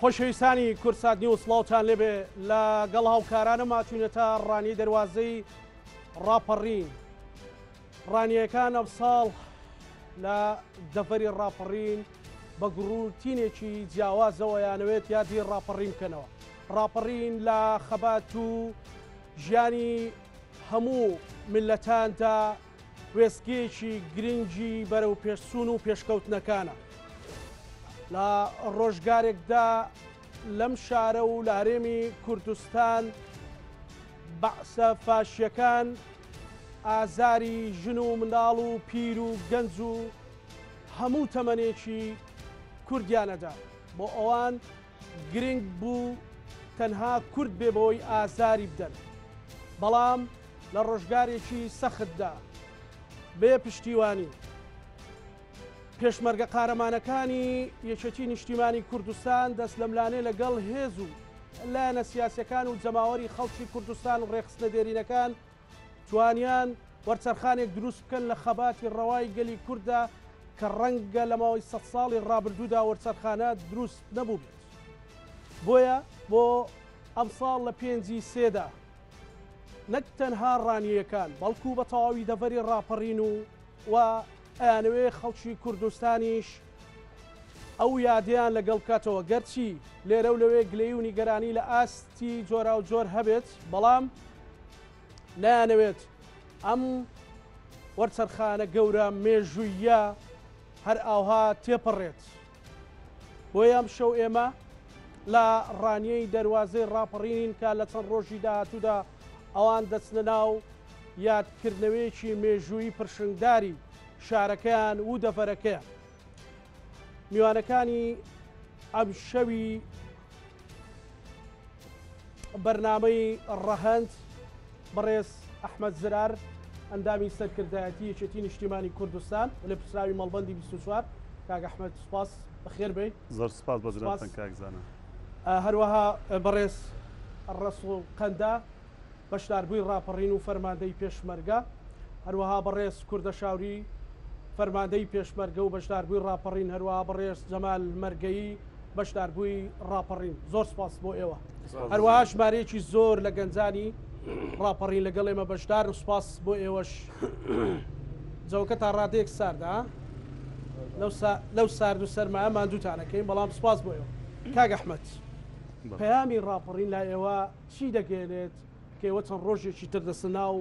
خۆشەویستانی کورسات نیوز سڵاوتان لێبێ لەگەڵ هاوکارانەما چوونەتە ڕانی دەواازەی ڕاپەڕین. ڕانیەکان ئەم ساڵ لە دەڤەری ڕاپەڕین بە گڕوتینێکی جیاوازەوە یانەوێت یادی ڕاپەڕین بکەنەوە. ڕاپەڕین لە خەبات و ژیانی هەموو ملەتاندا وێستگەیەکی گرنگی بەرەو پێشچوون و پێشکەوتنەکانە. لە ڕۆژگارێکدا لەم شارە و لە هەرێمی کوردستان بەعسە فاشیەکان ئازاری ژن و منداڵ و پیر و گەنج و هەموو تەمەنێکی کوردیانەدا بۆ ئەوان گرنگ بوو تەنها کورد بێ بەوەی ئازاری بدەن. بەڵام لە ڕۆژگارێکی سەختدا بێ پشتیوانی پێشمەرگە قارەمانەکانی یەکێتی نیشتیمانی کوردستان دەست لە ملانێ لەگەڵ هێز و لایەنە سیاسەکان و جەماوەری خەڵکی کوردستان و ڕێخستنە دێرینەکان توانیان وەرچەرخانێک دروست بکەن لە خەباتی ڕەوای گەلی کووردا کە ڕەنگە لە ماوەی 100 ساڵی ڕابردوودا وەرچەرخانە دروست نەبوو بێت. بۆیە بۆ ئەم ساڵ لە 5ی سێدا نەک تەنها ڕانیەکان بەڵکو بە تەواوی دەڤەری ڕاپەڕین و ئەیانەوێ خەڵکی کوردستانیش ئەو یادیان لەگەڵ بکاتەوە گەرچی لێرە و لەوێ گلەی و نیگەرانی لە ئاستی جۆرا و جۆر هەبێت، بەڵام نایانەوێت ئەم وەرچەرخانە گەورە مێژوویە هەر ئاوها تێپەڕێت. بۆیە ئەم شەو ئێمە لە ڕانیەی دەواازەی ڕاپەڕینین کە لە چەند ڕۆژی داهاتوودا ئەوان دەچنە ناو یادکردنەوەیەکی مێژووی پرشنگداری شارەکەیان و دەڤەرەکەیان. میوانەکانی ئەم شەوی بەرنامەی ڕەهەند بەڕێز ئەحمەد زرار ئەندامی سەرکردایەتی یەکێتی نیشتیمانی کوردستان لە پرسراوی مەڵبەندی 24 کاک ئەحمەد سوپاس بەخێر بێ. زۆر سوپاس بە جنابتان کاکزانە. هەروەها بەڕێز ڕەسوڵ قەندا بەشداربووی ڕاپەڕین و فەرماندەی پێشمەرگە، هەروەها بەڕێز کوردە شاوری فەرماندەی پێشمەرگە و بەشداربووی ڕاپەڕین، هەروەها بەڕێز جەمال مەرگەیی بەشداربووی ڕاپەڕین. زۆر سپاس بۆ ئێوە. هەروەها ژمارەیەکی زۆر لە گەنجانی ڕاپەڕین لەگەڵ ئێمە بەشدار و سپاس بۆ ئێوەش. جەوکە تا ڕادەیەک ساردا لەو سارد و سەرمایە ماندووتانەکەین، بەڵام سپاس بۆ ئێوە. کاک ئەحمەد، پەیامی ڕاپەڕین لای ئێوە چی دەگەێنێت کە ئێوە چەند ڕۆژێکی تر دەسەنا و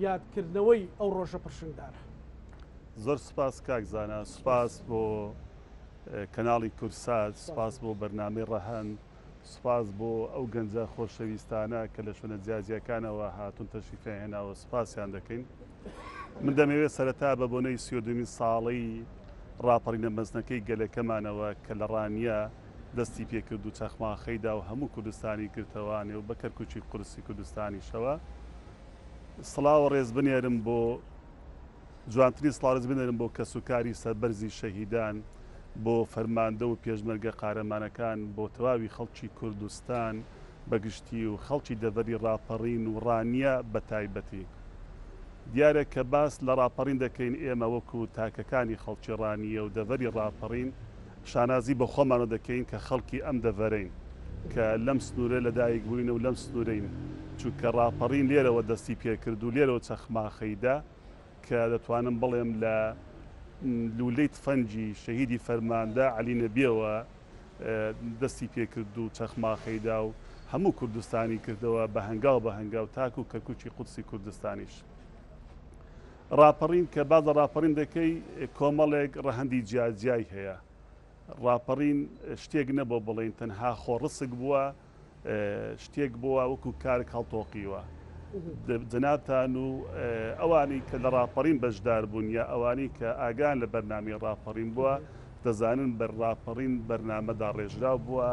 یادکردنەوەی ئەو ڕۆژە پرشنگدارە؟ زۆر سپاس کاکزانە، سپاس بۆ کەناڵی کورسات، سپاس بۆ بەرنامەی ڕەهەند، سپاس بۆ ئەو گەنجە خۆشەویستانە کە لە شوێنە جیاجیەکانەوە هاتوون تەشریفیان هێناوە، سپاسیان دەکەین. من دەمەوێت سەرەتا بە بۆنەی 32 ساڵی ڕاپەڕینە مەزنەکەی گەلەکەمانەوە کە لە ڕانیە دەستی پێکرد و چەخماخەیدا و هەموو کوردستانی گرتەوانێ و بە کەرکووکی قورسی کوردستانیشەوە سڵاو ڕێز بنێرم بۆ جوانترین سڵاو ڕێز بنێرم بۆ کەسوکاری سەربەرزی شەهیدان، بۆ فەرماندە و پێشمەرگە قارەمانەکان، بۆ تەواوی خەڵکی کوردستان بەگشتی و خەڵکی دەڤەری ڕاپەڕین و ڕانیە بە تایبەتی. دیارە کە باس لە ڕاپەڕین دەکەین ئێمە وەکو تاکەکانی خەڵکی ڕانیە و دەڤەری ڕاپەڕین شانازی بە خۆمانە دەکەین کە خەڵکی ئەم دەڤەرین کە لەم سنوورە لەدایک بووین و لەم سنوورەین، چونکە ڕاپەڕین لێرەوە دەستی پێکرد و لێرەوە چەخماخەیدا کە دەتوانم بڵێم لە لولەی تفەنجی شەهیدی فەرماندە عەلی نەبیەوە دەستی پێکرد و چەخماخەیدا و هەموو کوردستانی کردەوە بە هەنگاو بە هەنگاو تاکو و کەرکووکی قودسی کوردستانیش. ڕاپەڕین کە باز لە ڕاپەڕین دەکەی کۆمەڵێک ڕەهەندی جیاجیای هەیە. ڕاپەڕین شتێک نەبوو بڵێن تەنها خۆڕسک بووە، شتێک بووە وەکو کارێک هەڵتۆقیوە. جەنابتان و ئەوانی کە لە ڕاپەڕین بەشدار بوون یا ئەوانی کە ئاگان لە بەرنامی ڕاپەڕین بووە دەزانن بەر ڕاپەڕین بەرنامەدا ڕێژرا بووە،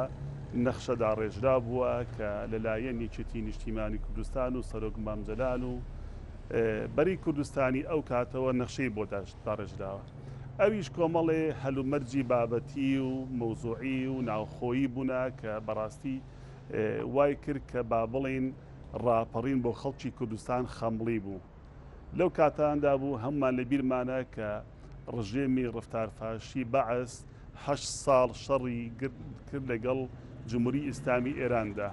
نەخشەدا ڕێژرا بووە کە لەلایەن یەکێتی نیشتیمانی کوردستان و سەرۆک مام جەلال و بەری کوردستانی ئەو کاتەوە نەخشەی بۆ داڕێژراوە. ئەویش کۆمەڵێ هەلومەرجی بابەتی و مەوزوعی و ناوخۆیی بوونا کە بەڕاستی وای کرد کە با بڵێن ڕاپەڕین بۆ خەڵکی کوردستان خەمڵی بوو. لەو کاتاندا بوو هەممان لە بیرمانە کە ڕژێمی ڕفتارفاشی بەعس 8 ساڵ شەڕی کرد لەگەڵ جمهوری ئیسلامی ئێراندا.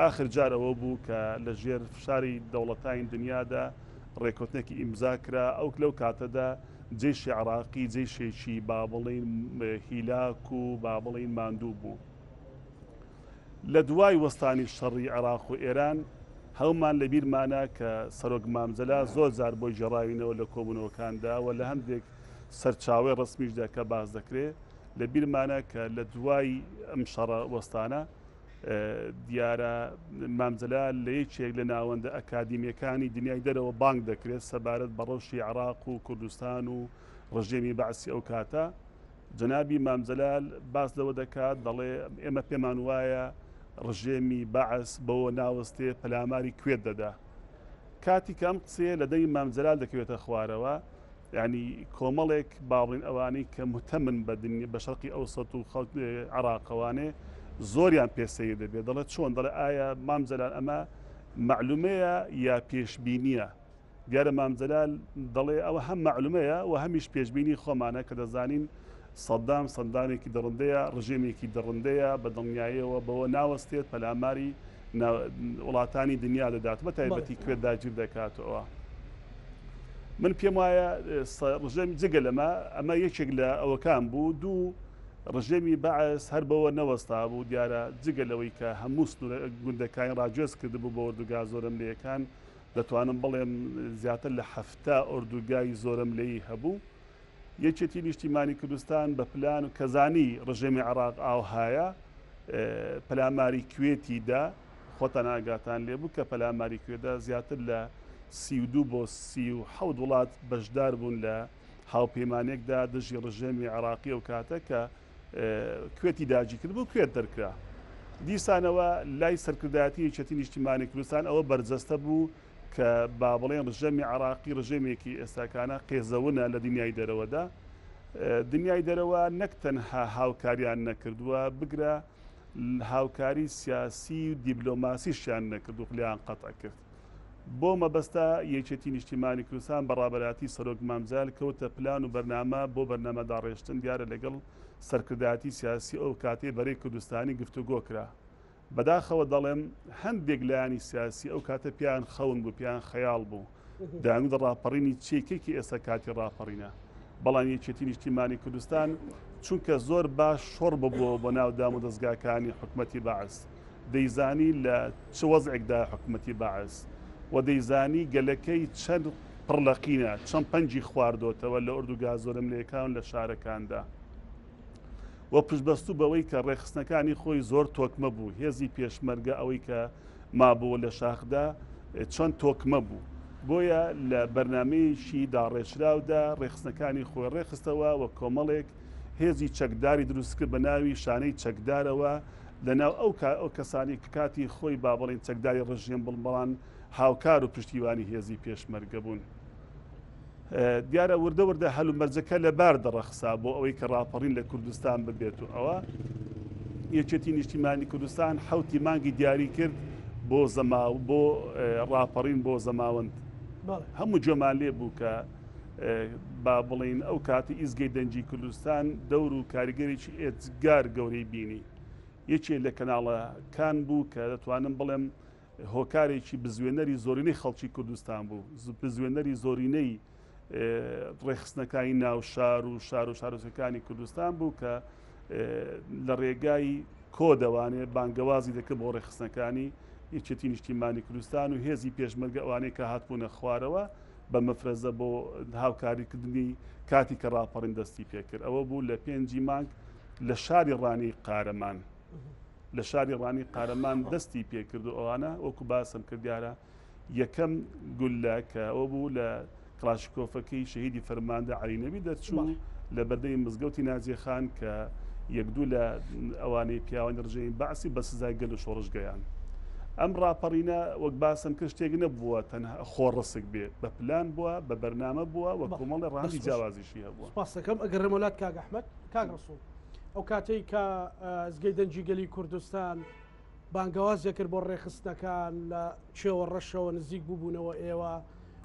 آخر جار ئەوە بوو کە لە ژێر فشاری دەوڵەتانی دنیادا ڕێکوتنێکی ئیمزا کرا ئەو لەو کاتەدا جێشی عراقی جێشێکی با بڵین هیلاک و با بڵین ماندوو بوو. لە دوای وەستانی شەڕی عراق و ئێران هەومان لە بیرمانە کە سەرۆک مامزەلا زۆر جار بۆی جێڕاوینەوە لە کۆبوونەوەکاندا و لە هەندێک سەرچاوی ڕسمیشدا کە باز دەکرێت لە بیرمانە کە لە دوای ئەم شەڕە وەستانە دیارە مامزەلا لە یەکێک لە ناوەندە ئەکادیمیەکانی دنیای دەرەوە بانگ دەکرێت سەبارەت بە ڕەوشی عراق و کوردستان و ڕژێمی بەعسی ئەو کاتە. جەنابی مامزەلال باس لەوە دەکات دەڵێ ئێمە پێمان وایە ڕژێمی بەعس بەوە ناوەستێ پەلاماری کوێت دەدا. کاتی کە ئەم قسەیە لە دەی مامزەلال دەکەوێتە خوارەوە، یعنی کۆمەڵێک باڵین ئەوانەی کە متەمن بە دنیا بە شەرقی ئەوسەد و خەڵک عراقەوانێ زۆریان پێسەیە دەبێت. دەڵێت چۆن؟ دەڵێ ئایا مامزەلال ئەمە معلومەیە یا پێشبینیە؟ دیارە مامزەلال دەڵێ ئەوە هەم معلومەیە و هەمیش پێشبینی خۆمانە کە دەزانین سەدام سەندانێکی دەڕندەیە، ڕژێمێکی دەڕندەیە بە دڵنیاییەوە بەوە ناوەستێت پەلاماری وڵاتانی دنیا دەدات بە تایبەتی کوێت داگیر دەکاتەوە. من پێم وایە ڕژێمی جگە لەمە ئەمە یەکێک لە ئەوەکان بوو. دوو ڕژێمی بەعس هەر بەوە نەوەستا بوو، دیارە جگە لەوەی کە هەموو گوندەکانی ڕاجێز کردبوو بە ئۆردوگا زۆرەملەیەکان، دەتوانم بڵێم زیاتر لە 7 ئۆردوگای زۆرەملەیی هەبوو. یەکێتی نیشتیمانی کوردستان بە پلان و کەزانی ڕژێمی عراق ئاوهایە پەلاماری کوێتیدا خۆتان ئاگاتان لێبوو کە پەلاماری کوێدا زیاتر لە 32 بۆ 37 وڵات بەشدار بوون لە هاوپەیمانێکدا دژی ڕژێمی عراقی ئەو کاتە کە کوێتی داگیر کرد بوو کوێت دەرکرا. دیسانەوە لای سەرکردایەتی یەکێتی نیشتیمانی کوردستان ئەوە بەرجەستە بوو کە با بڵێن ڕژێمی عراقی ڕژێمێکی ئێستاکانە قێزەونە لە دنیای دەرەوەدا. دنیای دەرەوە نەک تەنها هاوکاریان نەکردووە، بگرە هاوکاری سیاسی و دیبلۆماسیشیان نەکرد و قلیان قەتع کرد. بۆ مەبەستە یەکێتی نیشتیمانی کوردستان بەڕابەراتی سەرۆک مامزەل کەوتە پلان و بەرنامە بۆ بەرنامەدا ڕێشتن دیارە لەگەڵ سەرکردایەتی سیاسی ئەو کاتێ بەرەی کوردستانی گفتوگۆ کرا. بەداخەوە دەڵێم هەندێک لایانی سیاسی ئەو کاتە پیان خەون بوو، پیان خەیاڵ بوو، داود ڕاپەڕینی چێکێکی ئێستا کاتی ڕاپەڕینە. بەڵام یەکێتی نیشتیمانی کوردستان چونکە زۆر باش شۆڕ ببووە بۆ ناو دام و دەستگاکانی حکومەتی بەعس، دەیزانی لە چ وەزعێکدا حکومەتی بەعس و دەیزانی گەلەکەی چەند پڕلەقینە، چەند پەنجی خواردۆتەوە لە ئۆردوگا زۆرەملەیەکان لە شارەکاندا. و پشتبەستوو بەوەی کە ڕێخستنەکانی خۆی زۆر تۆکمە بوو، هێزی پێشمەرگە ئەوەی کە مابووە لە شاخدا چەند تۆکمە بوو، بۆیە لە بەرنمەیەکی داڕێژراودا ڕێخستنەکانی خۆی ڕێخستەوە و کۆمەڵێک هێزی چەکداری دروستکرد بە ناوی شانەی چەکدارەوە لەناو ئەو کەسانی کە کاتی خۆی با بڵێن چەکداری ڕژیم بڵمەڵان هاوکار و پشتیوانی هێزی پێشمەرگە بوون. دیارە وردە وردە هەلومەرجەکە لەبار دەڕەخسا بۆ ئەوەی کە ڕاپەڕین لە کوردستان ببێت و ئەوە یەکێتی نیشتیمانی کوردستان 7 مانگی دیاری کرد بۆ ڕاپەڕین بۆ زەماوەند. هەموو جۆمان لێ بوو کە با بڵین ئەو کاتی ئیزگەی دەنجی کوردستان دەور و کاریگەرێکی ئێجگار گەورەی بینی. یەکێک لە کەناڵەکان بوو کە دەتوانم بڵێم هۆکارێکی بزوێنەری زۆرینەی خەڵکی کوردستان بوو، بزوێنەری زۆرینەی ڕێخستنەکانی ناو شار و شارۆچکەکانی کوردستان بوو کە لە ڕێگای کۆدەوانێ بانگەوازی دەکرد بۆ ڕێخستنەکانی یەکێتی نیشتیمانی کوردستان و هێزی پێشمەرگە ئەوانەی کە هاتبوونە خوارەوە بە مەفرەزە بۆ هاوکاریکردنی کاتی کە ڕاپەڕین دەستی پێکرد. ئەوە بوو لە 5 مانگ لە شاری ڕانی قارەمان. لە شاری ڕانی قارەمان دەستی پێکرد و ئەوانە وەکو باسم کردیارە یەکەم گولە کە ئەوە بوو لە کلاشکۆفەکەی شەهیدی فەرماندە عەلینەوی دەرچوو لە بەردەی مزگەوتی ناجێخان کە یەکدوو لە ئەوانەی پیاوانی ڕژێمی بەعسی بە سزای گەل و شۆڕشگەیان. ئەم ڕاپەڕینە وەک باسم کرد شتێک نەبووە تەنها خۆڕسک بێت، بە پلان بووە، بە بەرنامە بووە و کۆمەڵی ڕاهەندی جیاوازیشی هەبووە. سپاس دەکەم. ئەگەڕێم وڵات کاک ئەحمەد، کاک ڕەسوول، ئەو کاتەی کە ئیزگەی دەنجی گەلی کوردستان بانگەوازیە کرد بۆ ڕێخستنەکان لە چێوە ڕەشەوە نزیک بووبوونەوە ئێوە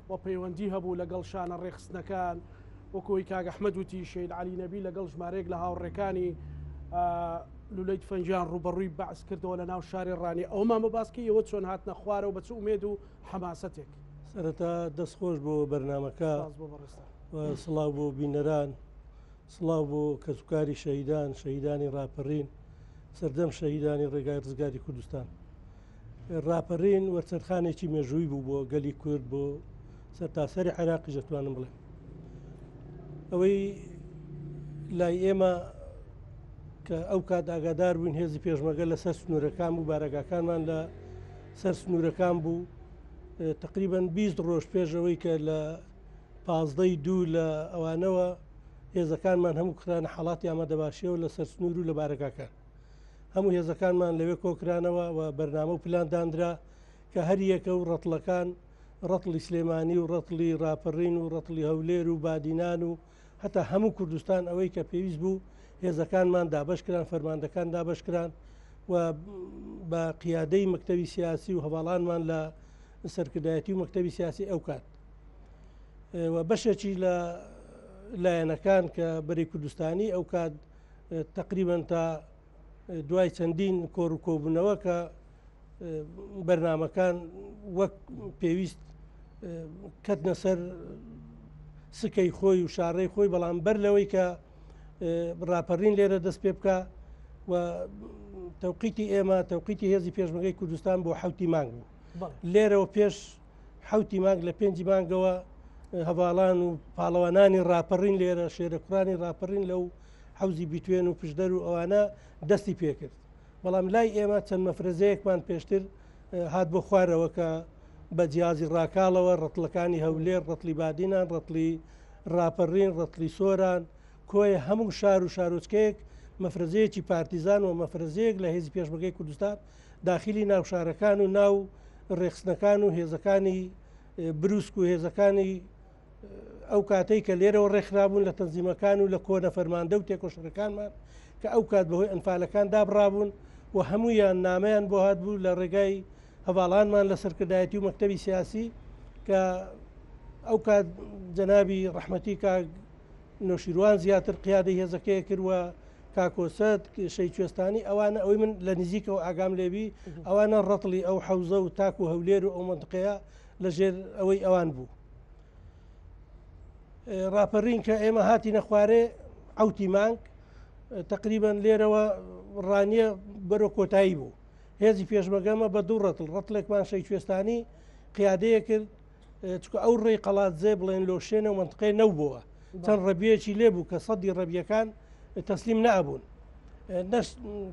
و پەیوەندی هەبوو لەگەڵ شانە ڕێخستنەکان وەکۆی کاک ئەحمەد وتی شەید عەلی نەبی لەگەڵ ژمارەیەک لە هاوڕێکانی لولەی فەنجان ڕوبەڕووی بەعس کردەوە لە ناو شاری ڕانی ئەومان بە باسکەیەوە چۆن هاتنە خوارەوە بە چ ئومێد و حەماسەتێک. سەرەتا دەستخۆش بۆ بەرنامەکە سڵاو بۆ بینەران، سڵاو بۆ کەسوکاری شەهیدانی ڕاپەڕین، سەردەم شەهیدانی ڕێگای ڕزگاری کوردستان. ڕاپەڕین وەرچەرخانێکی مێژووی بوو بۆ گەلی کورد بۆ سەرتاسەری عێراقی دەتوانم بڵێم. ئەوەی لای ئێمە کە ئەو کات ئاگادار بووین هێزی پێشمەگە لەسەر سنوورەکان بوو، بارەگاکانمان لە سەر سنوورەکان بوو. تقریبان 20 ڕۆژ پێشەوەی کە لە 15 دوو لە ئەوانەوە هێزەکانمان هەموو کرانە حاڵاتی ئامادەباشیەوە لە سەر سنوور و لە بارەگاکان. هەموو هێزەکانمان لەوێ کۆکرانەوە و بەرنامە و پلاندانرا کە هەر یەکە و ڕەتڵەکان، ڕەتڵی سلێمانی و ڕەتڵی ڕاپەڕین و ڕەتڵی هەولێر و بادینان و هەتا هەموو کوردستان ئەوەی کە پێویست بوو هێزەکانمان دابەشکران، فەرماندەکان دابەشکران و بە قیادەی مەکتەبی سیاسی و هەواڵانمان لە سەرکردایەتی و مەکتەبی سیاسی ئەو کات و بەشێکی لە لایەنەکان کە بەری کوردستانی ئەو کات تقریبان تا دوای چەندین کۆڕ و کۆبوونەوە کە بەرنامەکان وەک پێویست کەتنە سەر سکەی خۆی و شارڕێی خۆی، بەڵام بەر لەوەی کە ڕاپەڕین لێرە دەست پێ بکە و تەوقیتی ئێمە تەوقیتی هێزی پێشمەرگەی کوردستان بۆ 7 مانگ بوو. لێرەوە پێش 7 مانگ لە 5 مانگەوە هەواڵان و پاڵەوانانی ڕاپەڕین لێرە شێرەکوڕانی ڕاپەڕین لەو حوزی بیتوێن و پشدەر و ئەوانە دەستی پێکرد. بەڵام لای ئێمە چەند مەفرەزەیەکمان پێشتر هات بۆ خوارەوە کە بە جیازی ڕاکاڵەوە ڕەتڵەکانی هەولێر، ڕەتڵی بادینان، ڕەتڵی ڕاپەڕین، ڕەتڵی سۆران، کۆیە هەموو شار و شارۆچکەیەک مەفرەزەیەکی پارتیزان و مەفرەزەیەک لە هێزی پێشمەرگەی کوردستان داخلی ناو شارەکان و ناو ڕێخستنەکان و هێزەکانی بروسک و هێزەکانی ئەو کاتەی کە لێرەوە ڕێکخرابوون لە تەنزیمەکان و لە کۆنە فەرماندە و تێکۆشەرەکانمان کە ئەو کات بەهۆی ئەنفالەکان دابڕابوون و هەموویان نامەیان بۆ هاتبوو لە ڕێگای هەواڵانمان لە سەرکردایەتی و مەکتەبی سیاسی کە ئەو کات جەنابی ڕەحمەتی کاک نۆشیروان زیاتر قیادەی هێزەکەی کردووە، کاکۆسەد، شەی کوێستانی، ئەوانە ئەوەی من لە نزیکەوە ئاگام لێبی ئەوانە ڕەتڵی ئەو حەوزە و تاک و هەولێر و ئەو منتقەیە لەژێر ئەوەی ئەوان بوو. ڕاپەڕین کە ئێمە هاتی نەخوارێ 7 مانگ تقریبان لێرەوە ڕانیە بەرۆ کۆتایی بوو. هێزی پێشمەرگەمە بە 2 ڕەتڵێکمان شەی کوێستانی قیادەیە کرد چکە ئەو ڕێی قەڵات زێ بڵێن لۆشێنە و منتقەی نەو بووە. چەند ڕەبیەکی لێبوو کە سەدی ڕەبیەکان تەسلیم نەبوون.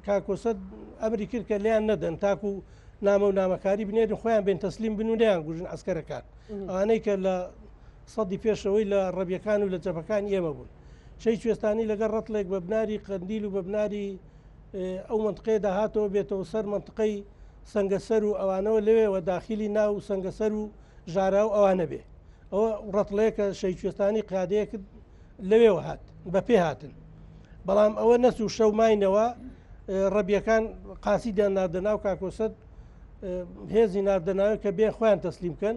کاکۆسەد ئەمری کرد کە لیان نەدەن تاکو نامە و نامەکاری بنێرن خۆیان بێن تەسلیم بن و نیان گوژن ئەسکەرەکان، ئەوانەی کە لە سەدی پێشەوەی لە ڕەبیەکان و لە جەبەکان ئێمە بوون. شەی کوێستانی لەگەڵ ڕەتڵێک بە بناری قەندیل و بە بناری ئەو منتقەیە داهاتەوە بێتەوە سەر منتقەی سەنگەسەر و ئەوانەوە لەوێەوە داخلی ناو سەنگەسەر و ژارا و ئەوانە بێ. ئەوە ڕەتڵەیەکە شەی کوێستانی قیادەیە کرد لەوێەوە هات بە پێ هاتن. بەڵام ئەوە نەس و شەو ماینەوە ڕەبیەکان قاسیدیان ناردەناو کاکۆسەد هێزی ناردەناوە کە بێ خۆیان تەسلیم بکەن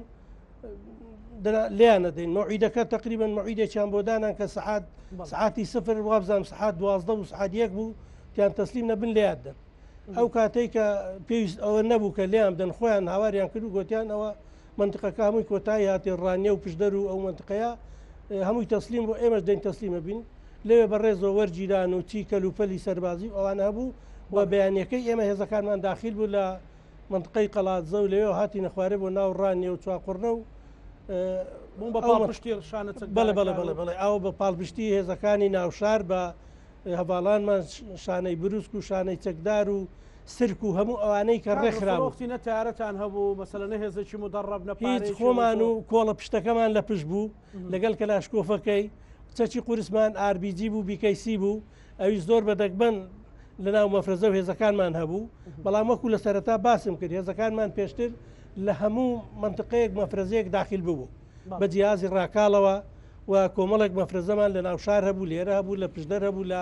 لیان نەدەین. مەوعیدەکە تقریبان مەوعیدێکیان بۆ دانان کە سعاتی سفر وابزانم سعات 12 و سعات 1 بوو کیان تەسلیم نەبن لێیان دەن. ئەو کاتەی کە پێویست ئەوە نەبوو کە لیان دەن خۆیان هاواریان کرد و گوتیان ئەوە منتقەکە هەمووی کۆتایی هااتێ ڕانیە و پشدەر و ئەو منتقەیە هەمووی تەسلیم بۆ ئێمەش دەین تەسلیمە بین. لێوێ بەڕێزەوە وەرگیران و چی کەلوپەلی سەربازی ئەوانە هەبوو و بەیانەکەی ئێمە هێزەکانمان داخل بوو لە منتقەی قەڵاتزە و لەوێ هاتی نەخوارێ بۆ ناو ڕانیە و چواقڕنە و بەڵێ ئەو بە پاڵپشتی هێزەکانی ناوشار بە هەواڵانمان شانەی بروسک و شانەی چەکدار و سرک و هەموو ئەوانەی کە ڕێکخراوەختی نەتارەتان هەبوو مەسەلە نەهێزێکی مدەڕەب هیچ خۆمان و کۆڵە پشتەکەمان لە پشت بوو لەگەڵ کەلاشکۆفەکەی چەکی قورسمان ئاربیجی بوو بیکەیسی بوو ئەوی زۆر بەدەگبەن لە ناو مەفرەزە و هێزەکانمان هەبوو. بەڵام وەکو لە سەرەتا باسم کرد هێزەکانمان پێشتر لە هەموو منتقەیەک مەفرەزەیەک داخل ببوو بە جیازی ڕاکاڵەوە و کۆمەڵێک مەفرەزەمان لە ناوشار هەبوو، لێرە هەبوو، لە پشدەر هەبوو، لە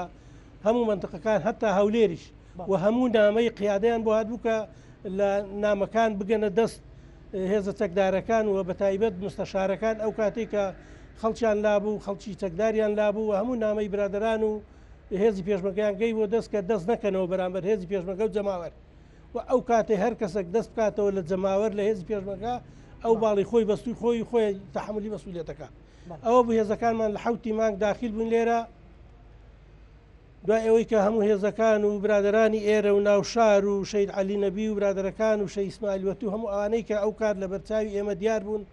هەموو منتقەکان هەتا هەولێریش و هەموو نامەی قیادەیان بۆ هاتبوو کە لە نامەکان بگەنە دەست هێزە چەکدارەکان و بە تایبەت مستەشارەکان ئەو کاتێک کە خەڵکیان لابوو خەڵکی چەکداریان لابوو و هەموو نامەی برادران و هێزی پێشمەکەیان گەی بۆ دەست کە دەست نەکەنەوە بەرامبەر هێزی پێشمەکە و جەماوەر و ئەو کاتێ هەر کەسێک دەست بکاتەوە لە جەماوەر لە هێزی پێشمەکە ئەو باڵی خۆی بەستوی خۆی تەحملی مەسئولیەتەکە ئەوە بوو هێزەکانمان لە 7 مانگ داخل بوون لێرە دوای ئەوەی کە هەموو هێزەکان و برادرانی ئێرە و ناوشار و شەید عەلی نەبی و برادەرەکان و شەید ئیسماعیل وەتو هەموو ئەوانەی کە ئەو کات لە بەرچاوی ئێمە دیار بوون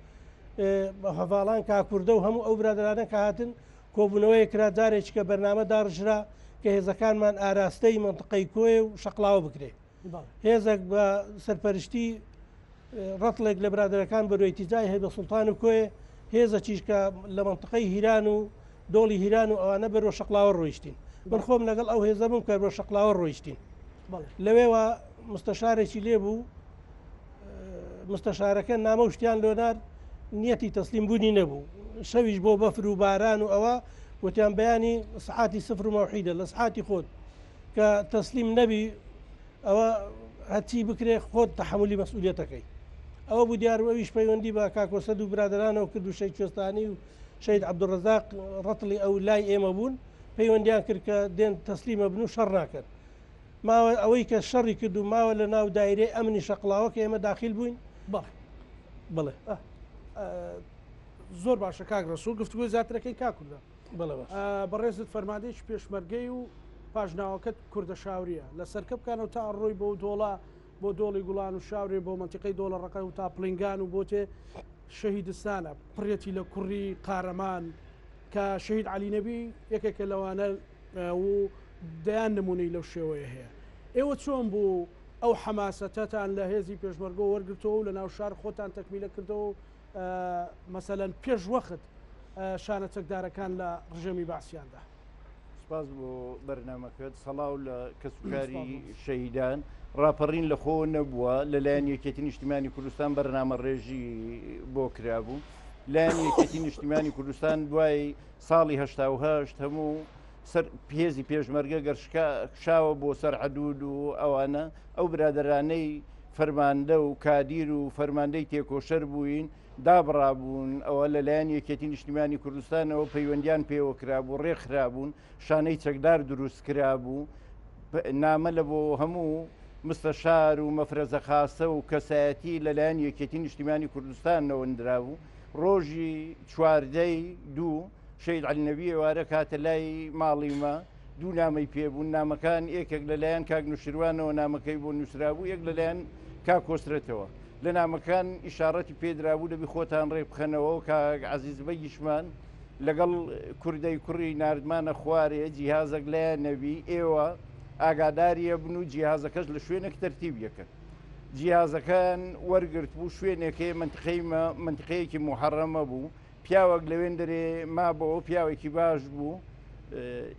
بە هەڤاڵان کاکوردە و هەموو ئەو برادرانە کە هاتن کۆبوونەوەی کرا جارێک کە بەرنامە داڕژرا کە هێزەکانمان ئاراستەی منتقەی کۆیە و شەقڵاوە بکرێ هێزێک بە سەرپەرشتی ڕەتڵێک لە برادەرەکان بەروەیتیجای هەیبە سوڵتان و کۆیە هێزە چیشکە لە منتقەی هیران و دۆڵی هیران و ئەوانە بەرۆ شەقڵاوە ڕۆیشتین من خۆم لەگەڵ ئەو هێزە بووم کە بۆ شەقڵاوە ڕۆیشتین لەوێوە مستەشارێکی لێبوو مستەشارەکە نامە و شتیان لۆنار نیەتی تەسلیم بوونی نەبوو شەویش بۆ بەفر و باران و ئەوە وتیان بەیانی سعاتی سفر و مەوحیدە لە سعاتی خۆت کە تەسلیم نەبی ئەوە هەچی بکرێ خۆت تەحملی مەسئولیەتەکەی ئەوە بوو دیارەوەیش پەیوەندی بە کاکۆسەد و برادرانەوە کرد و شەید کوێستانی و شەید عەبدوڕەزاق ڕەتڵی ئەو لای ئێمە بوون پەیوەندیان کرد کە دێن تەسلیمە بن و شەڕ ناکرد ماوە ئەوەی کە شەڕی کرد و ماوە لە ناو دایرەی ئەمنی شەقڵاوە کە ئێمە داخل بووین بڵێ زۆر باشە کاک ڕەسوول گفتوگوی زیاترەکەی کاکوردە بەڕێزت فەرماندەیەکی پێشمەرگەی و پاژناوەکەت کوردە شاوریە لە سەرکە بکانەوە تا ڕۆی بۆ دۆڵە بۆ دۆڵی گوڵان و شاورێ بۆ منتیقەی دۆڵە ڕقە و تا پلنگان و بۆ تێ شەهیدستانە پڕێتی لە کوڕی قارەمان کە شەهید عەلی نەبی یەکێکە لەوانە و دەیان نمونەی لەو شێوەیە هەیە ئێوە چۆن بوو ئەو حەماسەتەتان لە هێزی پێشمەرگە وەرگرتەوە و لە ناو شار خۆتان تەکمیلە کردەوە مەسەلەن پێش وەخت شانە چەکدارەکان لە ڕژەمی باسییاندا سپاس بۆ بەرنامەکەت سەڵاو لە کەسوکاری شەهیدان ڕاپەڕین لە خۆ نەبووە لەلایەن یەکێتی نیشتیمانی کوردستان بەرنامە ڕێژی بۆ کرابوو لایەن یەکێتی نیشتیمانی کوردستان دوای ساڵی هەشتا هەموو هێزی پێشمەرگە گەرشاوە بۆ سەر حەدود و ئەوانە ئەو برادرانەی فەرماندە و کادیر و فەرماندەی تێکۆشەر بووین دابڕابوون ئەوە لەلایەن یەکێتی نیشتیمانی کوردستانەوە پەیوەندیان پێوە کرابوو ڕێکخرابوون شانەی چەکدار دروست کرابوو نامە لە بۆ هەموو مستەشار و مەفرەزە خاسە و کەسایەتی لەلایەن یەکێتی نیشتیمانی کوردستانەوە نراوە ڕۆژی چواردەی دوو شەید عەلی نەبی ئێوارە کاتە لای ماڵیمە دوو نامەی پێبوون نامەکان یەکێک لەلایەن کاک نوشیروانەوە نامەکەی بۆ نووسرابوو یەک لەلایەن کاک کۆسرەتەوە لە نامەکان ئیشارەتی پێدرابوو دەبی خۆتان ڕێ بخەنەوە و کاک عەزیزبەیشمان لەگەڵ کوردەی کوڕی ناردمانە خوارێ جیهازێک لایەن نەبی ئێوە ئاگاداریە بن و جیهازەکەش لە شوێنێک تەرتیبیەکە جیهازەکان وەرگرت بوو شوێنێکی منتقەیەکی محەڕەمە بوو پیاوەک لەوێن دەرێ مابەوە پیاوێکی باش بوو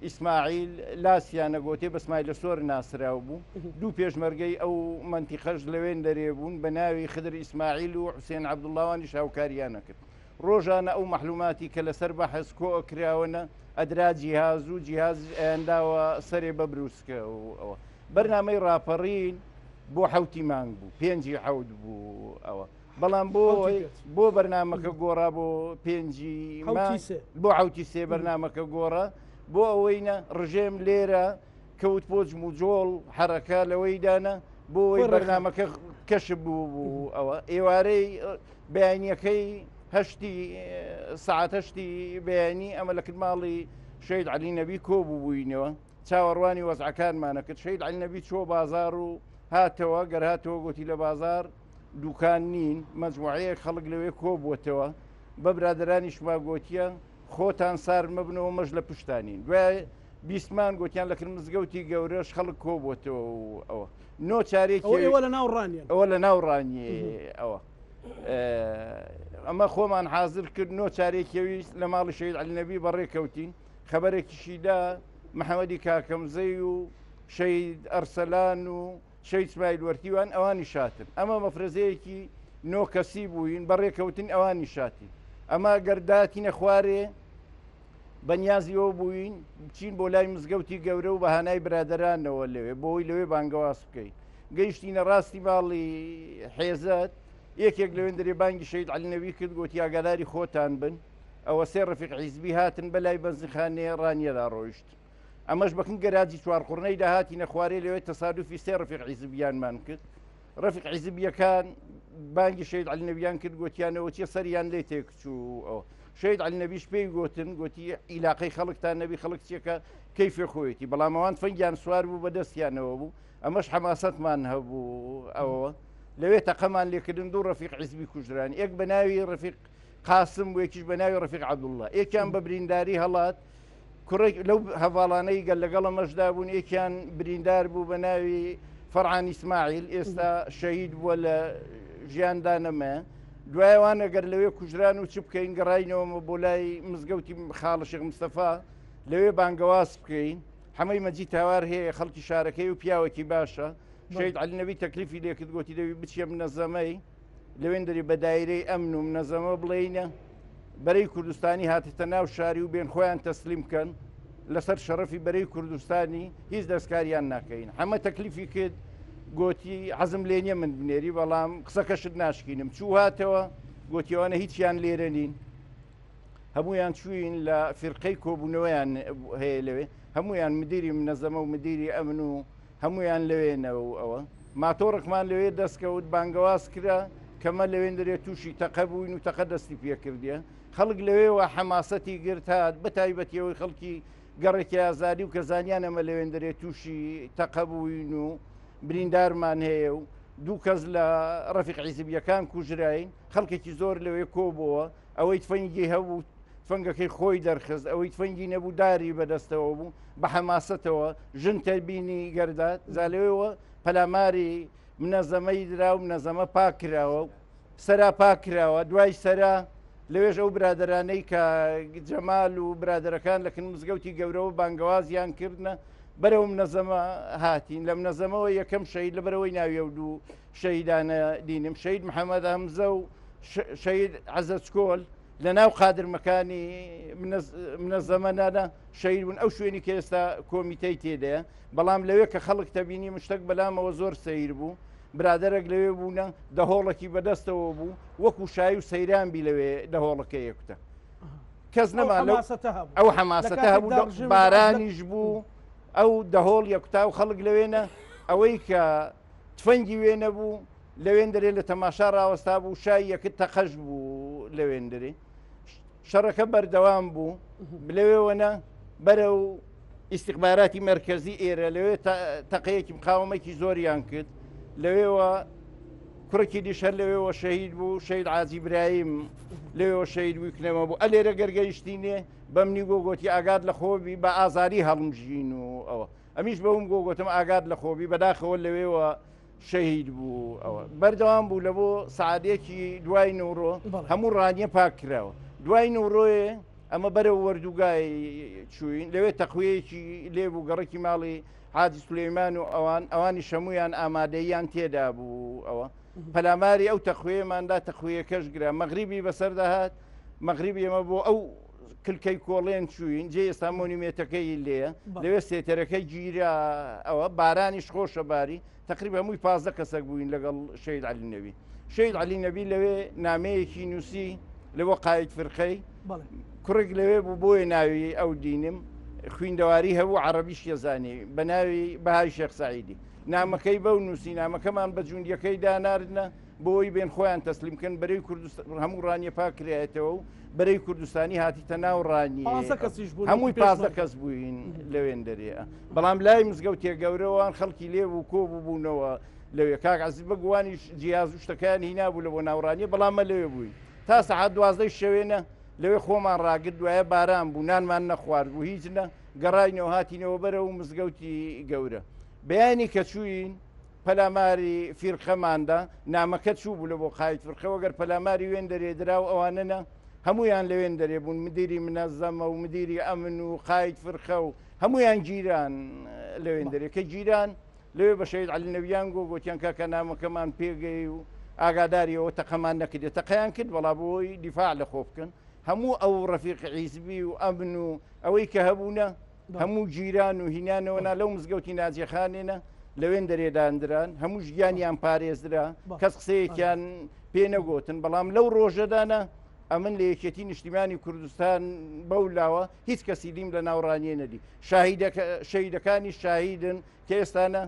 ئیسماعیل لاسیانە گۆتێ بەسمای لە سۆر ناسرااو بوو دوو پێشمەرگەی ئەو منتیقەش لەوێن دەرێ بوون بە ناوی خدر ئیسماعیل و حوسێن عەبدوڵڵاوانی شاوکاریانە کرد ڕۆژانە ئەو مەحلوماتی کە لەسەر بەحەس کۆ کراوەنە ئەدرا جیهاز و جیهاز ئەیانداوە سەرێ بە بروسکە و ئەوە بەرنامەی ڕاپەڕین بۆ 7 مانگ بوو 5 حەوت بوو ئەوە بەڵام بۆ بەرنامەکە گۆڕا بۆ 5 بۆ 7 بەرنامەکە گۆڕە بۆ ئەوەینە ڕژێم لێرە کەوت بۆ جموجۆڵ حرەکە لەوەی دانە بۆ ئەوەی بەرنامەکە کەشف بوو ئەوە ئێوارەی بەیانیەکەی سعات 8 بەیانی ئەمە لە کرماڵی شەید عەلی نەبی کۆ بووبووینەوە چاوەڕوانی وەزعەکانمانە کرد شەید عەلی نەبی چۆ بازار و هاتەوە گەر هاتەوە گوتی لە بازار دوکان نین مەجموعەیە خەڵک لەوێ کۆ بووتەوە بە برادرانیشما گوتیە خۆتان سار مەبنەوە مەژ لە پشتانین دوای بیستمان گوتیان لە کرمزگەوتی گەورەش خەڵک کۆ بووتەوە و ئەوە نۆ چارێکی ئەوە لە ناوڕانیە ئەوە لە ناوڕانی ئەوە ئەمە خۆمان حازر کرد نۆ چارێکیەویست لە ماڵی شەید عەلی نەبی بەڕێکەوتین خەبەرێکیشیدا محەممەدی کاکەمزەی و شەید ئەرسەلان و شەید ئیسماعیل وەرتیوان ئەوانی شاتن ئەمە مەفرەزەیەکی نۆ کەسی بووین بەڕێکەوتن ئەوانی شاتی ئەمە گەرداتینە خوارێ بەنیازیەوە بووین بچین بۆ لای مزگەوتی گەورە و بەهانای برادرانەوە لەوێ بۆی لەوێ بانگەواز بکەین گەیشتینە ڕاستی ماڵی حێزەت یەکێک لەوێن دەرێ بانگی شەید عەلی نەبی کرد گوتی ئاگاداری خۆتان بن ئەوە سێ ڕەفیق حیزبی هاتن بەلای بەنزیخانەیە ڕانیەدا ڕۆیشت ئەمەش بەکن گەراجی چوارقڕنەی داهاتی نەخوارێ لەوێ تەسادوفی سێ ڕەفیق حیزبیانمان کرد ڕەفیق حیزبیەکان بانگی شەید عەلی نەبییان کرد گوتیانەوە چیە سەریان لێ تێکچوو ئەوە شەید عەلی نەبیش پێی گوتن گوتی عیلاقەی خەڵکتان نەبی خەڵک چیەکە کەیفێ خۆیەتی بەڵام ئەوان فەنگیان سوار بوو بەدەستیانەوە بوو ئەمەش حەماسەتمان هەبوو ئەوە لەوێ تەقەمان لێکردن دوو ڕەفیق حیزبی کوژران یەک بە ناوی ڕەفیق قاسم و یەکیش بە ناوی ڕەفیق عەبدوڵڵا یەکیان بە برینداری هەڵات کوڕێک لەو هەڤاڵانەی گەل لەگەڵ ئەمەشدا بوون یەکیان بریندار بوو بە ناوی فەرعان ئیسماعیل ئێستا شەهید بووە لە ژیاندا نەمە دوایەوان ئەگەر لەوێ کوژران و چ بکەین گەڕاینەوە بۆ لای مزگەوتی خاڵە شێخ مستەفا لەوێ بانگەواز بکەین حەمەی مەجی تاوار هەیە خەڵکی شارەکەی و پیاوەکی باشە شەید عەلی نەبی تەکلیفی لێکرد گوتی دەوی بچێ منەزەمەی لەوێن دەری بە دایرەی ئەمن و منەزەمە بڵێینە بەرەی کوردستانی هاتتە ناو شاری و بێن خۆیان تەسلیم بکەن لەسەر شەرەفی بەرەی کوردستانی هیچ دەستکاریان ناکەین هەمە تەکلیفی کرد گوتی حەزم لێ نییە من بنێری بەڵام قسەکەشت ناشکینم چوو هاتەوە گوتیەوەنە هیچیان لێرە نین هەمویان چوین لە فرقەی کۆبوونەوەیان هەیە لەوێ هەمویان مدیری منەزەمە و مدیری ئەمن و هەمویان لەوێنەوە و ئەوە ماتۆڕێکمان لەوێ دەستکەوت بانگەواز کرا کەمە لەوێن دەرێت تووشی تەقە بووین و تەقە دەستی پێکردیە خەڵک لەوێەوە حەماسەتی گرت هات بە تایبەتیەوەی خەڵکی گەڕێکی ئازادی و کە زانیان ئەمە لەوێن دەرێت تووشی تەقە بووین و بریندارمان هەیە و دوو کەس لە ڕەفیق حیزبیەکان کوژراین خەڵکێکی زۆر لەوێ کۆبەوە ئەوەی تفەنگی هەبوو فەنگەکەی خۆی دەرخست ئەوەی تفەنگی نەبوو داری بەدەستەوە بوو بە حەماسەتەوە ژن تەربینی گەردات زالەوەوە پەلاماری منەزەمەی درا و منەزەمە پاکراوە و سەرا پاکراوە دوای سەرا لەوێژ ئەو برادرانەی کە جەمال و برادەرەکان لەکن مزگەوتی گەورەوە بانگەوازیان کردنە بەرەو منەزەمە هاتین لە منەزەمەوە یەکەم شەید لە بەرەوەی ناویە و دوو شەیدانە دینم شەید محەممەد هەمزە و شەید عەزەچکۆل لە ناو قادرمەکانی منەزەمەنانە شەید بوون ئەو شوێنی کە ئێستا کۆمیتەی تێدەیە بەڵام لەوێ کە خەڵک تەبینی مشتەک بەلامەوە زۆر سەیر بوو برادەرێک لەوێ بوونە دەهۆڵێکی بەدەستەوە بوو وەکو شایی و سەیرانبی لەوێ دەهۆڵەکە یەکوتە کەس نەما ئەو حەماسەتە هەبوو بارانیش بوو ئەو دەهۆڵ یەکتا و خەڵک لەوێنە ئەوەی کە تفەنگی وێنە بوو لەوێن دەرێ لە تەماشا ڕاوەستا بوو شای یەکت تەقەش بوو لەوێن دەرێ شەڕەکە بەردەوام بوو لەوێوەنە بەرە و ئیستیخباراتی مەرکەزی ئێرە لەوێ تەقەیەکی مقاومەکی زۆریان کرد لەوێوە کوڕێکی دیشەر لەوێەوە شەهید بوو شەید عازی برایم لەوێەوە شەهید ویکنەوە بوو ئەلێرە گەرگەیشتینێ بەمنی گۆگۆتی ئاگاد لە خۆبی بە ئازاری هەڵمژین و ئەوە ئەمیش بەوم گۆگۆتم ئاگاد لە خۆبی بەداخەوە لەوێەوە شەهید بوو ئەوە بەردەوام بوو لە بۆ سعادێکی دوای نەورۆ هەموو ڕانیە پاکراوە دوای نەورۆیە ئەمە بەرەو وەردوگای چوین لەوێ تەقویەکی لێبوو گەڕێکی ماڵی حاجی سولەیمان و ئەوانی شەمویان ئامادەیان تێدا بوو ئەوە پەلاماری ئەو تەخوێماندا تەخویەکەش گرا مەغریبی بەسەرداهات مەغریبی ئەمە بۆ ئەو کلکەی کۆڵێن چوین جێ ئێستا مۆنیمێتەکەی لێە لەوێ سێتەرەکەی گیرا ئەوە بارانیش خۆشە باری تقریبا هەمووی 15 کەسێک بووین لەگەڵ شەید عەلی نەبی شەید عەلی نەبی لەوێ نامەیەکی نووسی لەوە قاید فرقەی کوڕێک لەوێ بوو بۆیە ناوی ئەو دینم خوێندەواری هەبوو عەرەبیش یەزانی بە ناوی بەهای شێخ سەعیدی نامەکەی بەو نووسی نامەکەمان بە جوندیەکەی داناردنە بۆی بێن خۆیان تەسلیمکەن بەرەی کوردستان هەموو ڕانیە پاکرایەتەوە و بەرەی کوردستانی هاتیتە ناو ڕانی هەمووی 15 کەس بووین لەوێن دەرێ بەڵام لای مزگەوتێ گەورەوەوان خەڵکی لێبوو کۆبوو بوونەوە لەوێ کاک عەزیز بەگوانی جیاز و شتەکانی هینابوو لە بۆ ناوڕانیە بەڵامە لەوێ بووین تا سەعات 12 شەوێنە لەوێ خۆمان ڕاگرت دوایە باران بوو نانمان نەخوارد بوو هیچ نە گەڕاینەوە هاتینەوە بەرە و مزگەوتی گەورە بەیانی کە چووین پەلاماری فیرقەماندا نامەکە چوو بوو لە بۆ قاید فرقەوە گەر پەلاماری وێن دەرێدرا و ئەوانەنە هەمویان لەوێن دەرێ بوون مدیری منەزەمە و مدیری ئەمن و قاید فرقە و هەمویان گیران لەوێن دەرێ کە گیران لەوێ بە شەید عەلی نەبییان گوتیان کاکە نامەکەمان پێگەی و ئاگاداریەوە تەقەمان نەکردێت تەقەیان کرد وەڵا بۆی دیفاع لە خۆ بکەن هەموو ئەو ڕەفیق حیزبی و ئەمن و ئەوەی کە هەبوونە هەموو جیران و هینانەوەنا لەو مزگەوتی ناجیەخانێنە لەوێن دەرێدانران هەموو ژیانیان پارێزرا کەس قسەیەکیان پێ نەگوتن بەڵام لەو ڕۆژەدانە ئەمن لە یەکێتی نیشتیمانی کوردستان بەولاوە هیچ کەسی دیم لە ناوڕانیە نەدی شەهیدەکانی شاهیدن کە ئێستانە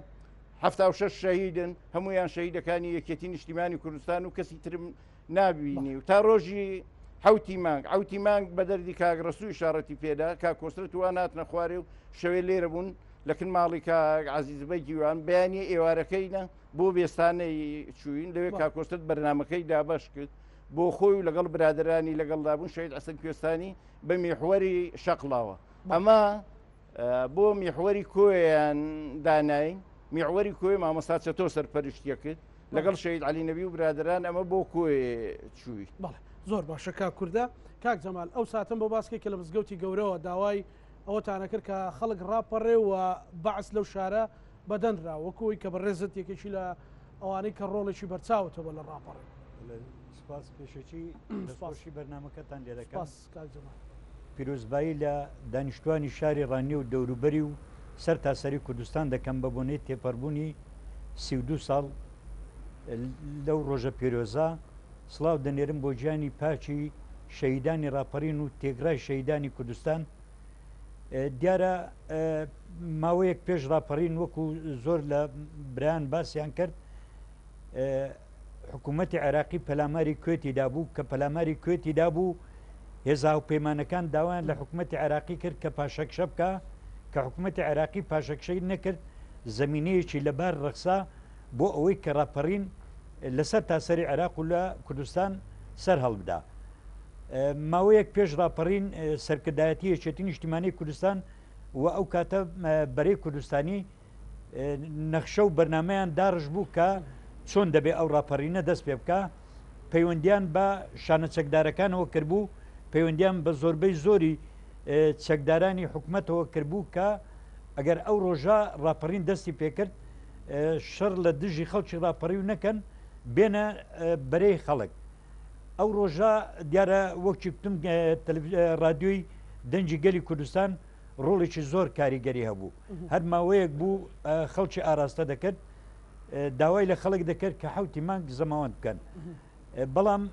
76 شەهیدن هەمویان شەهیدەکانی یەکێتی نیشتیمانی کوردستان و کەسی ترم نابینی و تا ڕۆژی حوتی مانگ بە دەردی کاگڕسووی شارەتی پێدا کا کۆسرت وان هاتنە خوارێ و شەوێ لێرە بوون لەکن ماڵی عزیزبەی گیوان بەیانی ئێوارەکەینە بۆ بێستانەی چوین لەوێ کاکۆستت بەرنمەکەی دابش کرد بۆ خۆی و لەگەڵ برادرانی لەگەڵدابوون شەید حەسەن کوێستانی بە میحوەری شەقڵاوە ئەمە بۆ میحوەری کۆیان دانای میحوەری کۆی مامۆستا چەتۆ سەرپەرشتیە کرد لەگەڵ شەید عەلی نەبی و برادران ئەمە بۆ کۆی چووی زۆر باشە کاک کووردە کاک جەمال ئەو ساتم بۆ باسکێک کە لە مزگەوتی گەورەوە داوای ئەوەتانە کرد کە خەڵک ڕاپەڕێ و بەعس لەو شارە بەدەنرا وەکوی کە بەڕێزت یەکێکی لە ئەوانەی کە ڕۆڵێکی بەرچاوتەوە لە ڕاپەڕێ سپاس پێشەکی دەستخۆشی بەرنمەکەتان لێ دەکەم پیرۆزبایی لە دانیشتوانی شاری ڕانی و دەوروبەری و سەر تاسەری کوردستان دەکەم بە بۆنەی تێپەڕبوونی 32 ساڵ لەو ڕۆژە پیرۆزە سڵاو دەنێرم بۆ گیانی پاچی شەهیدانی ڕاپەڕین و تێگرای شەهیدانی کوردستان دیارە ماوەیەک پێش ڕاپەڕین وەکو زۆر لە برایان باسییان کرد حکوومەتی عێراقی پەلاماری کوێتی دابوو کە پەلاماری کوێتی دابوو هێزا و پەیمانەکان داوایان لە حکوومەتی عێراقی کرد کە پاشەکشە بکە کە حکوومەتی عێراقی پاشەکشەی نەکرد زەمینەیەکی لەبار ڕەخسا بۆ ئەوەی کە ڕاپەڕین لەسەر تاسەری عێراق و لە کوردستان سەر هەڵبدا ماوەیەک پێش ڕاپەڕین سەرکردایەتی یەکێتی نیشتیمانی کوردستان و ئەو کاتە بەرەی کوردستانی نەخشە و بەرنمەیان داڕژ بوو کە چۆن دەبێت ئەو ڕاپەڕینە دەست پێ بکە پەیوەندیان بە شانە چەکدارەکانەوە کردبوو پەیوەندیان بە زۆربەی زۆری چەکدارانی حکوومەتەوە کردبوو کە ئەگەر ئەو ڕۆژە ڕاپەڕین دەستی پێکرد شەڕ لە دژی خەڵکی ڕاپەڕی و نەکەن بێنە بەرەی خەڵک ئەو ڕۆژە دیارە وەکی کوتم رادیۆی دەنجی گەلی کوردستان ڕۆڵێکی زۆر کاریگەری هەبوو هەر ماوەیەک بوو خەڵکی ئاراستە دەکرد داوای لە خەڵک دەکرد کە حوتی مانگ زەماوەند بکەن بەڵام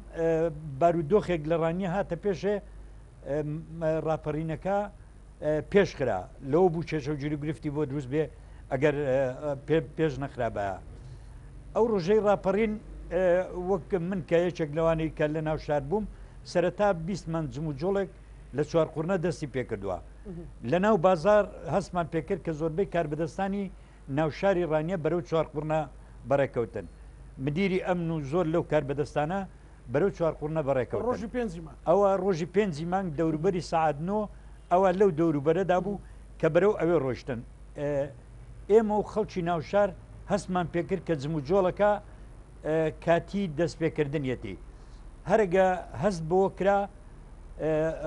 بارودۆخێک لە ڕانیە هاتە پێشێ ڕاپەڕینەکە پێشخرا لەوە بوو چێشە و جوری گرفتی بۆ دروست بێ ئەگەر پێش نەخرابە ئەو ڕۆژەی ڕاپەڕین وەک من کە یەکێک لەوانەی کە لە ناو شار بووم سەرەتا 20 جم و جۆڵێک لە چوارقورنە دەستی پێکردووە لە ناو بازار هەستمان پێکرد کە زۆربەی کاربەدەستانی ناوشاری ڕانیە بەرەو چوارقورنە بەڕێکەوتن مدیری ئەمن و زۆر لەو کاربەدەستانە بەرەو چوارقورنە بەڕێکەوت ئەوە ڕۆژی 5 مانگ دەوروبەری سعادنۆ ئەوە لەو دەوروبەرەدا بوو کە بەرەو ئەوێ ڕۆشتن ئێمە و خەڵکی ناوشار هەستمان پێکرد کە جم و جۆڵەکە کاتی دەستپێکردنیەتی هەرگە هەست بۆ کرا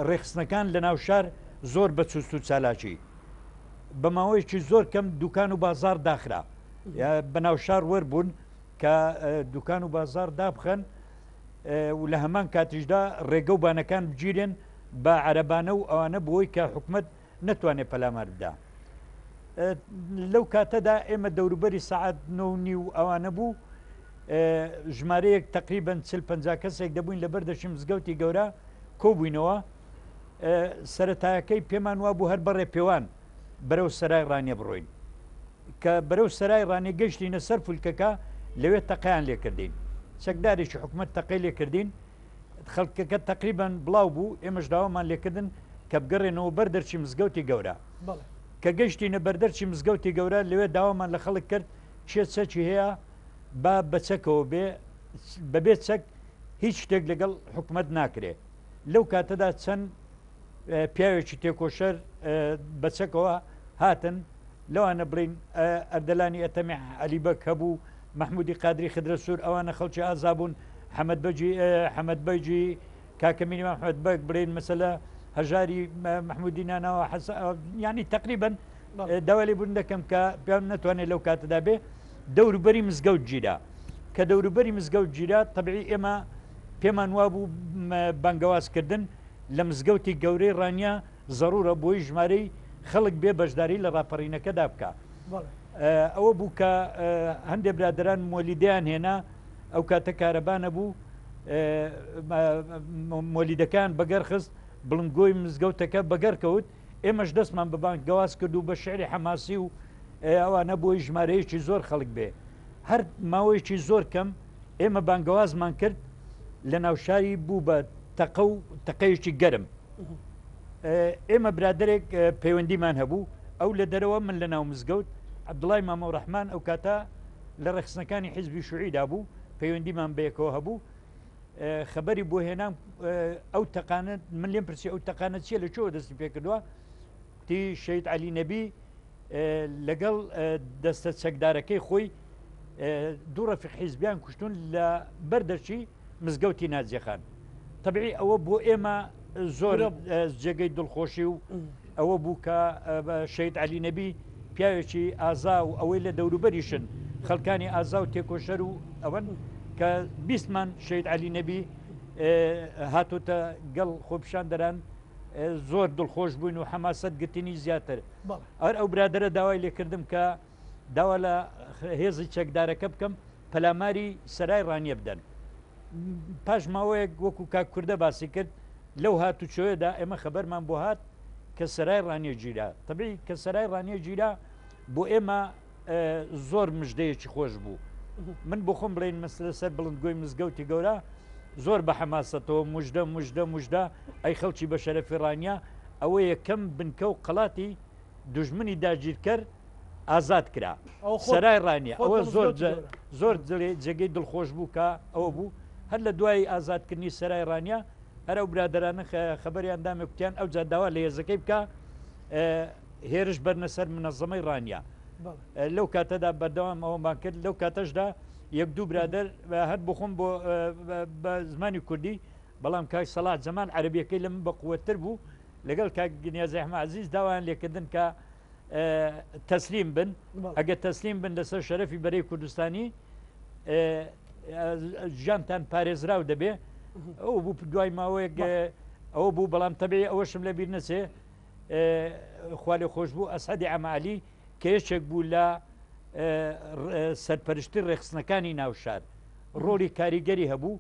ڕێخستنەکان لە ناوشار زۆر بە چوست و چالاکی بە ماوەیەکی زۆر کەم دوکان و بازار داخرا بە ناوشار وەربوون کە دوکان و بازار دابخەن و لە هەمان کاتیشدا ڕێگە و بانەکان بگیرێن بە عەرەبانە و ئەوانە بۆی کە حکوومەت نەتوانێت پەلامار بدا لەو کاتەدا ئێمە دەوروبەری سەعات 9 و ئەوانە بوو ژمارەیەک تقریبن 40-50 کەسێک دەبووین لەبەر دەشی مزگەوتی گەورە کۆبووینەوە سەرەتایەکەی پێمان وا بوو هەر بەڕێ پێوان بەرەو سەرای ڕانیە بڕۆین کە بەرەو سەرای ڕانیە گەشتینە سەر فولکەکە لەوێ تەقیان لێکردین چەکدارێکی حکوومەت تەقی لێکردین خەڵکەکە تقریبان بڵاو بوو ئێمەش داوامان لێکردن کە بگەڕێنەوە بەر دەرچی مزگەوتی گەورە کە گەشتینە بەردەرچی مزگەوتی گەورە لەوێ داوامان لە خەڵک کرد چێ چەکی هەیە با بەچەکەوە بەبێت چەک هیچ شتێک لەگەڵ حکوومەت ناکرێ لەو کاتەدا چەند پیاوێکی تێکۆشەر بەچەکەوە هاتن لەوانە بڵین ئەردەلانی ئەتەمی عەلیبەک هەبوو محمودی قادری خدرە سوور ئەوانە خەڵکی ئازابوون حەمەد بەیجی کاکەمینی محمەد بەک بڵین مەسەلە هەژاری محمودی ناناوە ینی تقریبن داوای بوون دەکەم کە پێم نەتوانێت لەو کاتەدا بێ دەوروبەری مزگەوت گیرا کە دەوروبەری مزگەوت گیرا تەبیعی ئێمە پێمان وا بوو بانگەوازکردن لە مزگەوتی گەورەی ڕانیە زەڕورە بۆی ژمارەی خەڵک بێ بەشداری لە ڕاپەڕینەکەدا بکە ئەوە بوو کە هەندێک برادران مۆلیدیان هێنا ئەو کاتە کارەبانە بوو مۆلیدەکان بەگەر خست بڵنگۆی مزگەوتەکە بەگەر کەوت ئێمەش دەستمان بە بانگەواز کرد و بە شعری حەماسی و ئەوانە بۆی ژمارەیەکی زۆر خەڵک بێ هەر ماوەیەکی زۆر کەم ئێمە بانگەوازمان کرد لە ناوشاری بوو بە تەقە و تەقەیەکی گەرم ئێمە برادێک پەیوەندیمان هەبوو ئەو لە دەرەوە من لە ناو مزگەوت عەبدوڵای مامە ڕەحمان ئەو کاتە لە ڕێخستنەکانی حیزبی شوعیدا بوو پەیوەندیمان بەیەکەوە هەبوو خەبەری بۆ هێنام ئەو تەقانت من لێم پرسی ئەو تەقانەت چیە لە چۆ دەستی پێ کردووە تی شەید عەلی نەبی لەگەڵ دەستە چەکدارەکەی خۆی دوو ڕەفیق حیزبیان کوشتون لە بەردەرچی مزگەوتی ناجیەخان تەبیعی ئەوە بۆ ئێمە زۆر جێگەی دڵخۆشی و ئەوە بوو کە شەید عەلی نەبی پیاوێکی ئازا و ئەوەی لە دەوروبەریشن خەڵکانی ئازا و تێکۆشەر و ئەوەن کە بیستمان شەید عەلی نەبی هاتوتە گەڵ خۆپیشان دەران زۆر دڵخۆش بووین و حەماسەت گرتنی زیاتر ئەر ئەو برادرە داوای لێکردم کە داوا لە هێزی چەکدارەکە بکەم پەلاماری سەرای ڕانیە بدەن پاش ماوەیەک وەکو کاک کوردە باسی کرد لەو هاتوچۆیەدا ئێمە خەبەرمان بۆ هات کە سەرای ڕانیە گیرا تەبیعی کە سەرای ڕانیە گیرا بۆ ئێمە زۆر مژدەیەکی خۆش بوو من بۆ خۆم بڵێن مەسلە سەر بڵندگۆی مزگەوتی گەورە زۆر بە حەماسەتەوە مژدە ئەی خەڵکی بە شەرەفی ڕانیە ئەوە یەکەم بنکە و قەڵاتی دوژمنی داگیرکەر ئازاد کرا سەرای ڕانیە ئەوە زۆر جێگەی دڵخۆش بوو کە ئەوە بوو هەر لە دوای ئازادکردنی سەرای ڕانیە هەر ئەو برادرانە خەبەریان دامێ کوتیان ئەو جاداوا لە هێزەکەی بکە هێرش بەرنە سەر منەظەمەی ڕانیە لەو کاتەدا بەردەوام ئەوەمان کرد لەو کاتەشدا یەک دوو برادر هەر بخۆم بۆ بە زمانی کوردی بەڵام کاک سەڵات زەمان عەرەبیەکەی لە من بە قووەتر بوو لەگەڵ کاک گنیازی ئەحمەد عەزیز داوایان لێکردن کە تەسلیم بن ئەگە تەسلیم بن لەسەر شەرەفی بەرەی کوردستانی ژیانتان پارێزراو دەبێ ئەو بوو دوای ماوەیەک ئەوە بوو بەڵام تەبێ ئەوەشم لە بیر نەچێ خوا لێ خۆش بوو ئەسعەدی عەماعەلی کە یەکێک بوو لە سەرپەرشتی ڕێخستنەکانی ناوشار ڕۆڵی کاریگەری هەبوو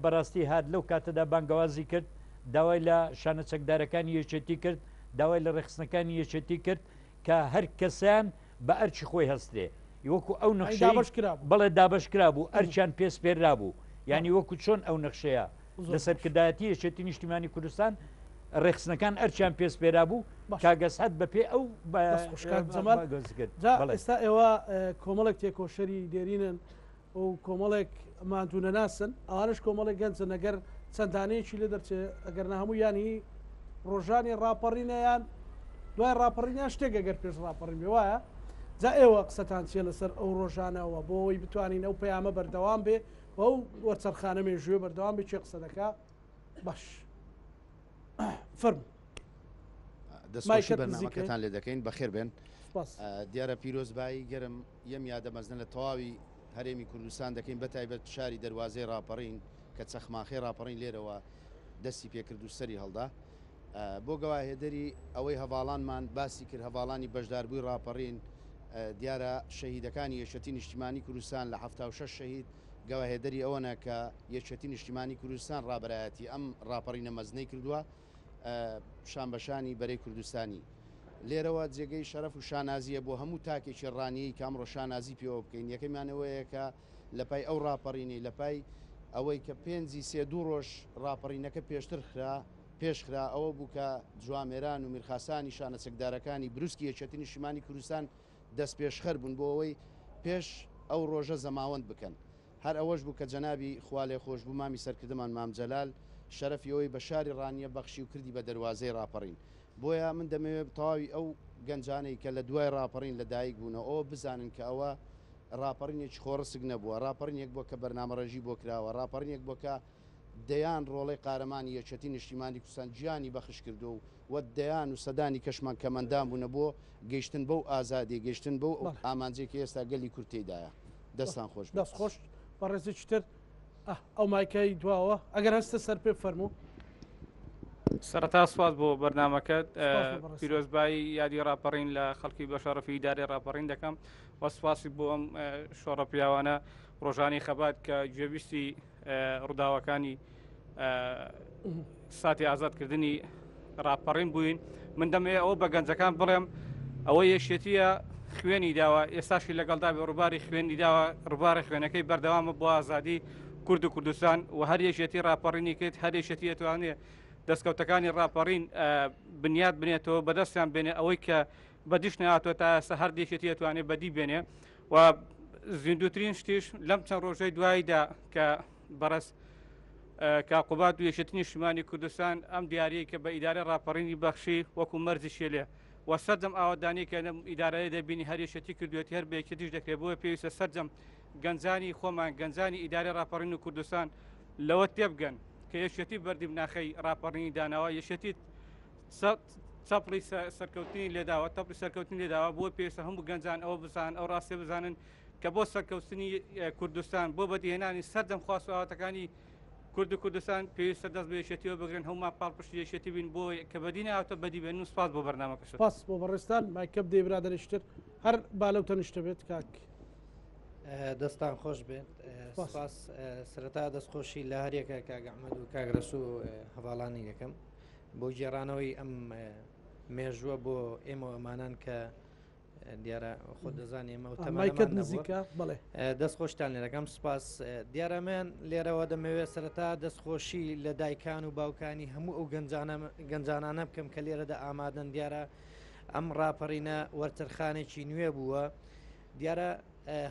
بەڕاستی هات لەو کاتەدا بانگەوازی کرد داوای لە شانە چەکدارەکانی یەکێتی کرد داوای لە ڕێخستنەکانی یەکێتی کرد کە هەر کەسیان بە ئەرچی خۆی هەستێ وەکو ئەو نەخشەی بەڵێ دابشکرا بوو ئەرچیان پێسپێرا بوو یعنی وەکو چۆن ئەو نەخشەیە لە سەرکردایەتی یەکێتی نیشتیمانی کوردستان ڕێخستنەکان ئەرچیان پێسپێرا بوو کاگەسەت بە پێ ئەو ئێستا ئێوە کۆمەڵێک تێکۆشەری دێرینن و کۆمەڵێک مادوونە ناسن ئەوانش کۆمەڵێک گەنجن ئەگەر چەندانەیەکی لێ دەرچێت ئەگەر نەهەموو یانی ڕۆژانی ڕاپەڕینەیان دوای ڕاپەڕینیان شتێک ئەگەر پێش ڕاپەڕین بێ وایە جا ئێوە قسەتان چیە لەسەر ئەو ڕۆژانەوە بۆی بتوانین ئەو پەیامە بەردەوام بێ ئەو وەرچەرخانە مێژوێ بەردەوام بێ چێ قسە دەکا باش فەرموو دەستماشی بەرنامەکەتان لێ دەکەین بەخێر بێن دیارە پیرۆزبایی گەرم یەم یادەمەزنە لە تەواوی هەرێمی کوردستان دەکەین بەتایبەت شاری دەواازەی ڕاپەڕین کە چەخماخی ڕاپەڕین لێرەوە دەستی پێکرد و سەری هەڵدا بۆ گەواهێدەری ئەوەی هەواڵانمان باسی کرد هەواڵانی بەشداربووی ڕاپەڕین دیارە شەهیدەکانی یەکێتی نیشتیمانی کوردستان لە 76 شەهید گەواهێدەری ئەوەنە کە یەکێتی نیشتیمانی کوردستان ڕابەرایەتی ئەم ڕاپەڕینە مەزنەی کردووە شانبەشانی بەرەی کوردستانی لێرەوە جێگەی شەرەف و شانازیە بۆ هەموو تاکێکی ڕانیی کامڕۆ شانازی پێوە بکەین یەکەمیانەوەیە کە لە پای ئەو ڕاپەڕینی لە پای ئەوەی کە پێنجی سێ دوو ڕۆژ ڕاپەڕینەکە پێشتر پێشخرا ئەوە بوو کە جوامێران و میرخاسانی شانە چەکدارەکانی بروسکی یەکێتی نیشتیمانی کوردستان دەست پێشخەر بوون بۆ ئەوەی پێش ئەو ڕۆژە زەماوەند بکەن هەر ئەوەش بوو کە جەنابی خوالێ خۆش بوو مامی سەرکردمان مام جەلال شەرەفی ئەوەی بە شاری ڕانیە بەخشی و کردی بە دەواازەی ڕاپەڕین بۆیە من دەمەوێت تەواوی ئەو گەنجانەی کە لە دوای ڕاپەڕین لە دایک بوونەوە ئەوە بزانن کە ئەوە ڕاپەڕینێکی خۆڕسک نەبووە ڕاپەڕینێک بۆ کە بەرنامەڕێژی بۆ کراوە ڕاپەڕینێک بۆ کە دەیان ڕۆڵەی قارەمانی یەکێتی نیشتیمانی کوردستان گیانی بەخش کردو و وە دەیان و سەدانی کەشمان کەمەندان بوونە بۆ گەیشتن بەو ئازادی گەیشتن بەو ئامانجێکی ئێستا گەلی کورتێدایە دەستان خۆش دەست خۆش بەڕێزێکی تر ئەو مایکای دواوە ئەگەر هەستە سەر پێ فەرموو سەرەتا سوات بۆ بەرنامەکەت پیرۆزبایی یادی ڕاپەڕین لە خەڵکی بە شەرەفی ئیدارەی ڕاپەڕین دەکەم وە سوپاسی بۆ ئەم شۆڕە پیاوانە ڕۆژانی خەبات کە گوێبیستی ڕووداوەکانی ساتی ئازادکردنی ڕاپەڕین بووین من دەمەیە ئەوە بە گەنجەکان بڵێم ئەوە یەکێتیە خوێنی داوە ئێستاشی لەگەڵدا بێ ڕووباری خوێنی داوە ڕووباری خوێنەکەی بەردەوامە بۆ ئازادی کورد و کوردستان و هەر یەکێتی ڕاپەڕینی کرد هەر یەکێتی ئەتوانێت دەستکەوتەکانی ڕاپەڕین بنیاد بنێتەوە بەدەستیان بێنێ ئەوەی کە بەدیش نهاتوە تا ئێستا هەر دێکێتی ئەتوانێت بەدی بێنێ و زیندوترین شتیش لەم چەند ڕۆژەی دواییدا کە بەڕست کاقوبات و یەکێتی نیشتیمانی کوردستان ئەم دیارەیە کە بە ئیدارەی ڕاپەڕینی بەخشی وەکو مەرجی شێلێ و سەرجەم ئاوادانی کە لەم ئیدارەیە دەبینی هەر یەکێتی کردوێتی هەر بە یەکێتیش دەکرێت بۆیە پێویستە سەرجەم گەنجانی خۆمان گەنجانی ئیدارەی ڕاپەڕین و کوردستان لەوە تێبگەن کە یەکێتی بەردیم ناخەی ڕاپەڕینی داناوە یەکێتی چەپڵی سەرکەوتنی لێداوە تەپڵی سەرکەوتنی لێداوە بۆ پێویستە هەموو گەنجان ئەوە بزان ئەو ڕاستێ بزانن کە بۆ سەرکەوتنی کوردستان بۆ بەدیهێنانی سەردەم خواستەواتەکانی کورد و کوردستان پێویستە دەست بە یەکێتیەوە بگرن هەمومان پاڵپشتی یەکێتی بین بۆ کە بەدی نهاتوە بەدی بێن و سپاس بۆ بەرنامەکەش سپاس بۆ بەڕێستان مایکەب دێ برادەرشتر هەر بالەوتە نیشتە بێت کاک دەستان خۆش بێت سپاس سەرەتا دەستخۆشی لە هەرێکە کاگەحمەد و کاگرەس و هەواڵانی یەکەم بۆ گێڕانەوەی ئەم مێژووە بۆ ئێمە ئەمانان کە دیارە خۆ دەزانێ ئێمە مایکت نزیکە بڵێ دەستخۆشتان لێرەکەم سپاس دیارەمەیان لێرەوە دەمەوێت سەرەتا دەستخۆشی لە دایکان و باوکانی هەموو ئەو گەنجانانە بکەم کە لێرەدا ئامادەن دیارە ئەم ڕاپەڕینە وەرترخانێکی نوێ بووە دیارە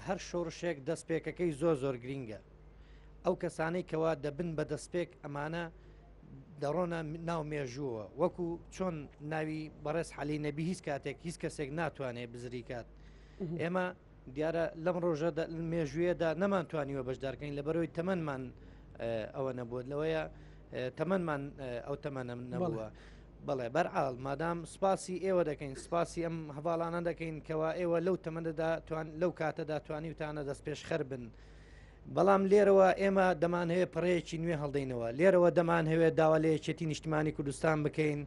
هەر شۆڕشێک دەستپێکەکەی زۆر گرینگە ئەو کەسانەی کەوا دەبن بە دەستپێک ئەمانە دەڕۆنە ناو مێژووە وەکو چۆن ناوی بەڕێز حەلی نەبی هیچ کاتێک هیچ کەسێک ناتوانێت بزری کات ئێمە دیارە لەم ڕۆژە مێژوێدا نەمانتوانیوە بەشدارکەین لە بەرەوەی تەمەنمان ئەوە نەبووە لەوەیە تەمەنمان ئەو تەمەنە نەبووە بەڵێ بەرعاڵ مادام سپاسی ئێوە دەکەین سپاسی ئەم هەواڵانە دەکەین کەوا ئێوە لەو تەمەدەدا لەو کاتەدا توانیوتانە دەست پێش خەر بن بەڵام لێرەوە ئێمە دەمانهەیە پڕەیەکی نوێ هەڵدەینەوە لێرەوە دەمانهەوێت داوا لە یەکێتی نیشتیمانی کوردستان بکەین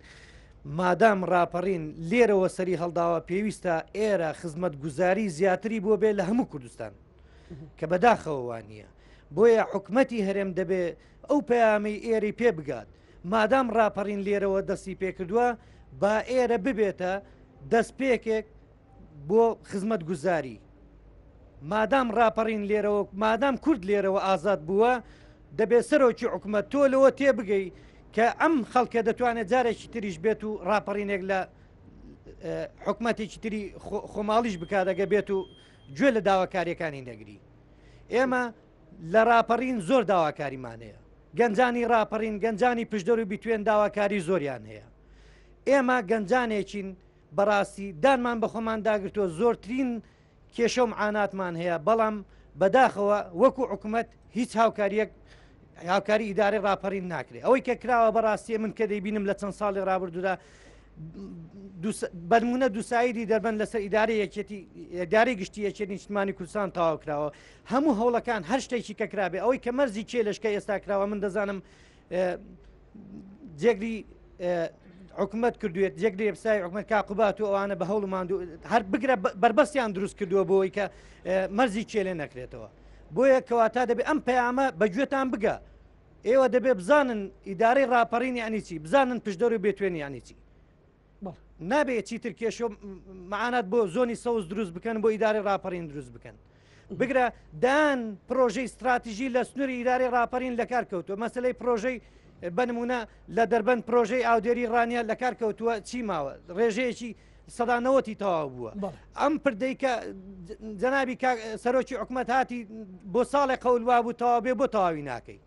مادام ڕاپەڕین لێرەوە سەری هەڵداوە پێویستە ئێرە خزمەت گوزاری زیاتری بۆ بێ لە هەموو کوردستان کە بەداخەوەوان نییە بۆیە حکومەتی هەرێم دەبێ ئەو پەیامی ئێری پێ بگات مادام ڕاپەڕین لێرەوە دەستی پێکردووە با ئێرە ببێتە دەستپێکێک بۆ خزمەت گوزاری مادام ڕاپەڕین لێرەوە مادام کورد لێرەوە ئازاد بووە دەبێت سەرۆکی حکومەت تۆ لەوە تێبگەی کە ئەم خەڵکە دەتوانێت جارێکی تریش بێت و ڕاپەڕینێک لە حکومەتێکی تری خۆماڵیش بکاتەگە بێت و گوێ لە داواکاریەکانی نەگری ئێمە لە ڕاپەڕین زۆر داواکاریمان هەیە گەنجانی ڕاپەڕین گەنجانی پشدەر و بیتوێن داواکاری زۆریان هەیە ئێمە گەنجانێکین بەڕاستی دانمان بە خۆمان داگرتووە زۆرترین کێشە و معاناتمان هەیە بەڵام بەداخەوە وەکو حکوومەت هیچ هاوکاری ئیدارەی ڕاپەڕین ناکرێت ئەوەی کە کراوە بەڕاستی من کە دەیبینم لە چەند ساڵی ڕابردوودا بەرمونە دووسایدی دەربەن لەسەر ئیدارەی گشتی یەکێتی نیشتیمانی کوردستان تەواو کراوە هەموو هەوڵەکان هەر شتێکی کە کرابێ ئەوەی کە مەرزی چێلشکە ئێستا کراوە من دەزانم جێگری حکومت کردوێت جێگری ئەفسای حکومەت کاقوبات و ئەوانە بە هەوڵ ماندوو هەر بگرە بربەستیان دروست کردووە بۆی کە مەرزی چێلێ نەکرێتەوە بۆیە کەواتە دەبێت ئەم پەیامە بەگوێتان بگە ئێوە دەبێت بزانن ئیدارەی ڕاپەڕین یانی چی بزانن پشدەر و بێتوێن یانی چی نابێت چیتر کێشە معانات بۆ زۆنی سەوز دروست بکەن بۆ ئیدارەی ڕاپەڕین دروست بکەن بگرە دان پرۆژەی استراتیژی لە سنووری ئیدارەی ڕاپەڕین لە کار کەوتووە مەسلەی پرۆژەی بنمونە لە دەربەن پرۆژەی ئاودێری ڕانیا لە کار کەوتووە چی ماوە ڕێژەیەکی سەدانەوەتی تەواو بووە ئەم پردەی کە جەنابی سەرۆکی حکومەت هاتی بۆ ساڵی قەولوا بوو تەواو بێ بۆ تەواوی ناکەی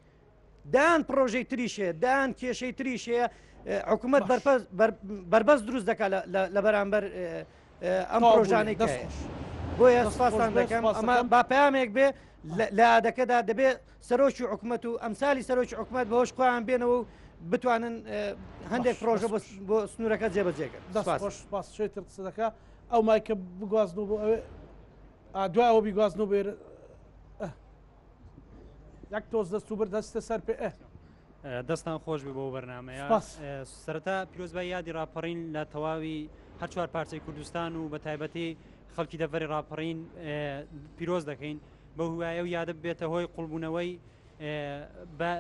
دان پرۆژەی تریشەیە دان کێشەی تریشەیە حکوومەت بربەست دروست دەکات لە بەرامبەر ئەم پرۆژانەی بۆیە سپاسان دەکەم ئەمە با پەیامێک بێ لە عادەکەدا دەبێت سەرۆکی حکومەت و ئەمسالی سەرۆکی حکومەت بەهۆش خۆیان بێنەوە و بتوانن هەندێک پرۆژە بۆ سنوورەکە جێبەجێکرد سپاس شێتر قسەدەکە ئەو مایکە بگوازن بۆ ئەوێ دوای ئەوە بیگوازن و بێر یەک تۆز دەست و بەردەستە سەر پێ دەستان خۆش بێ بۆ بەرنامەیە سەرەتا پیرۆزبای یادی ڕاپەڕین لە تەواوی هەر چوار پارچەی کوردستان و بە تایبەتی خەڵکی دەڤەری ڕاپەڕین پیرۆز دەکەین بە هوایە و یادە بێتە هۆی قوڵبوونەوەی بە